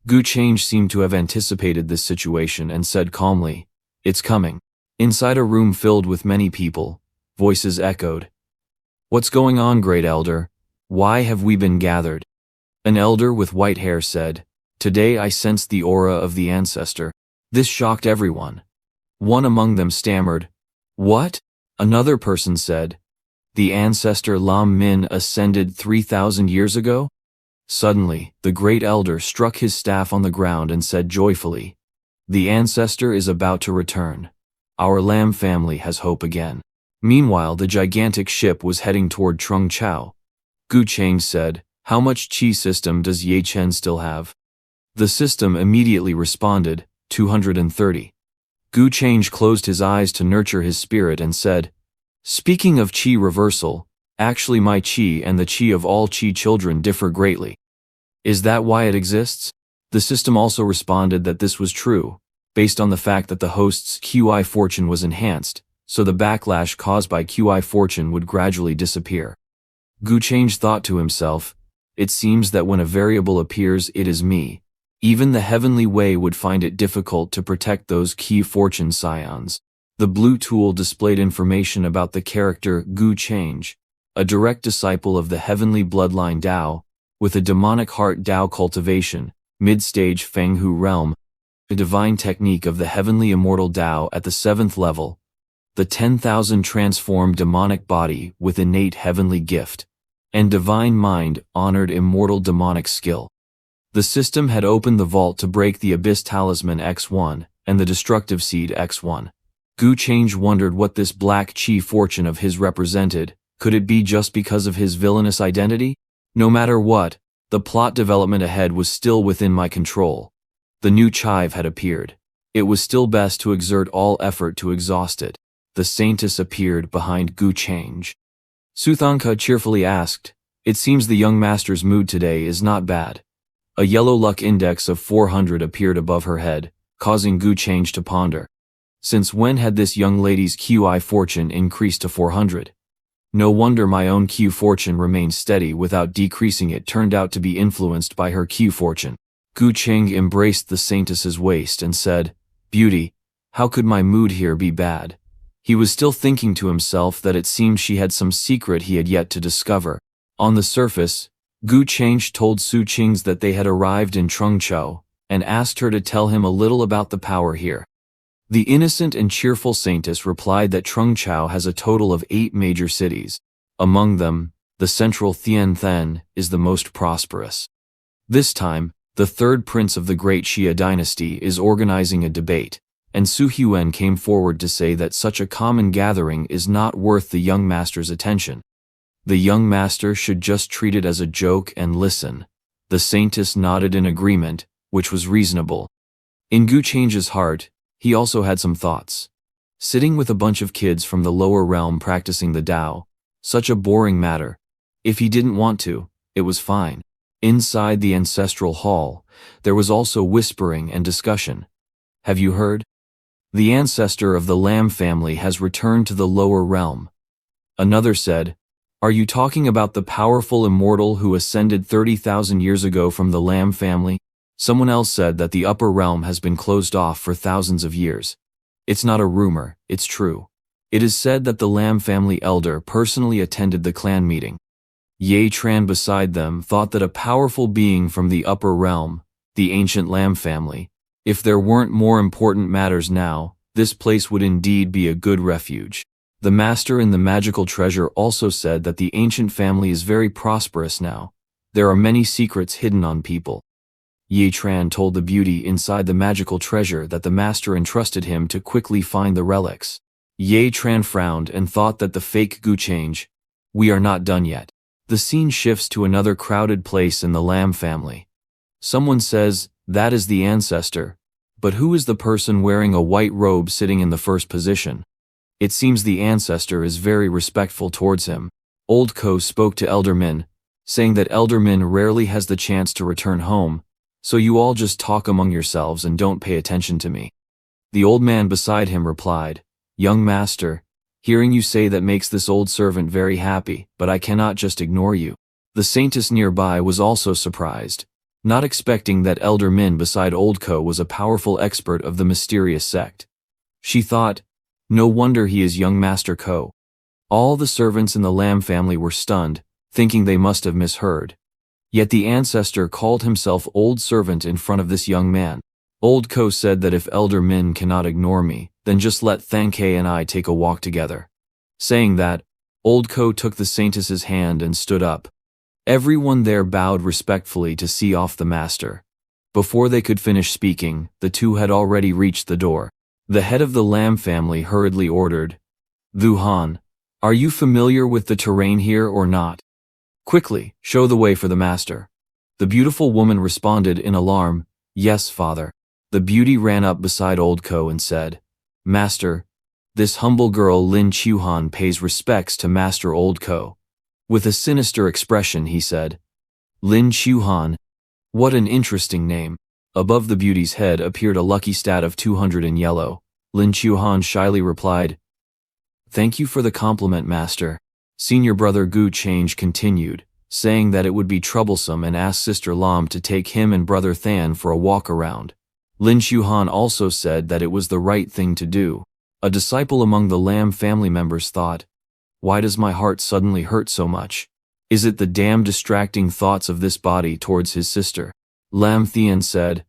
Guchange seemed to have anticipated this situation and said calmly, "It's coming." Inside a room filled with many people, voices echoed, "What's going on, great elder? Why have we been gathered?" An elder with white hair said, "Today I sensed the aura of the ancestor." This shocked everyone. One among them stammered, "What?" Another person said, "The ancestor Lam Min ascended 3,000 years ago?" Suddenly, the great elder struck his staff on the ground and said joyfully, The ancestor is about to return. Our lamb family has hope again. Meanwhile, the gigantic ship was heading toward Trung Chao. Gu Cheng said, "How much chi system does Ye Chen still have?" The system immediately responded, 230. Gu Cheng closed his eyes to nurture his spirit and said, "Speaking of chi reversal, actually my chi and the chi of all chi children differ greatly. Is that why it exists?" The system also responded that this was true, based on the fact that the host's QI fortune was enhanced, so the backlash caused by QI fortune would gradually disappear. Gu Cheng thought to himself, "It seems that when a variable appears, it is me. Even the heavenly way would find it difficult to protect those key fortune scions." The blue tool displayed information about the character Gu Cheng, a direct disciple of the heavenly bloodline Dao, with a demonic heart Dao cultivation, mid-stage Feng Hu realm, a divine technique of the heavenly immortal Dao at the 7th level, the 10,000 transformed demonic body with innate heavenly gift, and divine mind honored immortal demonic skill. The system had opened the vault to break the Abyss Talisman X1 and the Destructive Seed X1. Gu Cheng wondered what this black chi fortune of his represented. Could it be just because of his villainous identity? No matter what, the plot development ahead was still within my control. The new chive had appeared. It was still best to exert all effort to exhaust it. The Saintess appeared behind Gu Cheng. Suthanka cheerfully asked, "It seems the young master's mood today is not bad." A yellow luck index of 400 appeared above her head, causing Gu Cheng to ponder. Since when had this young lady's QI fortune increased to 400? No wonder my own Q fortune remained steady without decreasing. It turned out to be influenced by her Q fortune. Gu Cheng embraced the Saintess's waist and said, "Beauty, how could my mood here be bad?" He was still thinking to himself that it seemed she had some secret he had yet to discover. On the surface, Gu Cheng told Su Qing's that they had arrived in Trungchou, and asked her to tell him a little about the power here. The innocent and cheerful Saintess replied that Trungchou has a total of 8 major cities. Among them, the central Tianthan is the most prosperous. This time, the third prince of the great Xia dynasty is organizing a debate, and Su Huan came forward to say that such a common gathering is not worth the young master's attention. The young master should just treat it as a joke and listen. The Saintess nodded in agreement, which was reasonable. In Gu Cheng's heart, he also had some thoughts. Sitting with a bunch of kids from the lower realm practicing the Tao, such a boring matter. If he didn't want to, it was fine. Inside the ancestral hall, there was also whispering and discussion. "Have you heard? The ancestor of the Lamb family has returned to the lower realm." Another said, "Are you talking about the powerful immortal who ascended 30,000 years ago from the Lamb family?" Someone else said that the upper realm has been closed off for thousands of years. It's not a rumor, it's true. It is said that the Lamb family elder personally attended the clan meeting. Ye Tran beside them thought that a powerful being from the upper realm, the ancient Lamb family, if there weren't more important matters now, this place would indeed be a good refuge. The master in the magical treasure also said that the ancient family is very prosperous now. There are many secrets hidden on people. Ye Tran told the beauty inside the magical treasure that the master entrusted him to quickly find the relics. Ye Tran frowned and thought that the fake Gu Cheng. "We are not done yet." The scene shifts to another crowded place in the Lamb family. Someone says, "That is the ancestor." But who is the person wearing a white robe sitting in the first position? It seems the ancestor is very respectful towards him. Old Ko spoke to Elder Min, saying that Elder Min rarely has the chance to return home, so you all just talk among yourselves and don't pay attention to me. The old man beside him replied, "Young master, hearing you say that makes this old servant very happy, but I cannot just ignore you." The Saintess nearby was also surprised, not expecting that Elder Min beside Old Ko was a powerful expert of the mysterious sect. She thought, no wonder he is young Master Ko. All the servants in the Lamb family were stunned, thinking they must have misheard. Yet the ancestor called himself old servant in front of this young man. Old Ko said that if Elder Min cannot ignore me, then just let Thankei and I take a walk together. Saying that, Old Ko took the Saintess's hand and stood up. Everyone there bowed respectfully to see off the master. Before they could finish speaking, the two had already reached the door. The head of the Lam family hurriedly ordered, "Lu Han, are you familiar with the terrain here or not? Quickly, show the way for the master." The beautiful woman responded in alarm, "Yes, father." The beauty ran up beside Old Ko and said, "Master, this humble girl Lin Chuhan pays respects to Master Old Ko." With a sinister expression he said, "Lin Chuhan, what an interesting name." Above the beauty's head appeared a lucky stat of 200 in yellow. Lin Chuhan shyly replied, "Thank you for the compliment, master." Senior brother Gu Change continued, saying that it would be troublesome and asked Sister Lam to take him and brother Than for a walk around. Lin Chuhan also said that it was the right thing to do. A disciple among the Lam family members thought, "Why does my heart suddenly hurt so much? Is it the damn distracting thoughts of this body towards his sister?" Lam Thian said,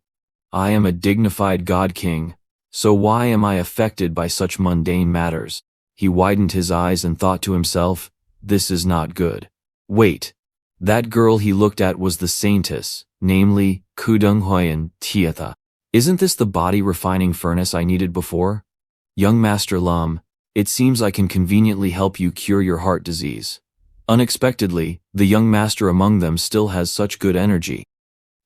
"I am a dignified god king, so why am I affected by such mundane matters?" He widened his eyes and thought to himself, "This is not good." Wait, that girl he looked at was the saintess, namely, Kudung Hoyan Tiatha. Isn't this the body refining furnace I needed before? Young Master Lam, it seems I can conveniently help you cure your heart disease. Unexpectedly, the young master among them still has such good energy.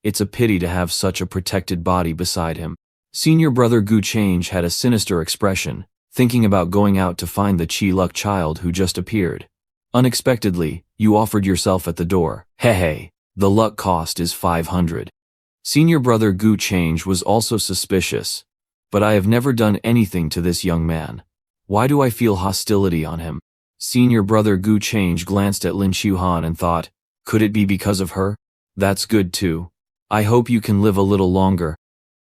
It's a pity to have such a protected body beside him. Senior brother Gu Change had a sinister expression, thinking about going out to find the Chi Luck child who just appeared. Unexpectedly, you offered yourself at the door. Hey, the luck cost is 500. Senior brother Gu Change was also suspicious, but I have never done anything to this young man. Why do I feel hostility on him? Senior brother Gu Change glanced at Lin Chuhan and thought, could it be because of her? That's good too. I hope you can live a little longer.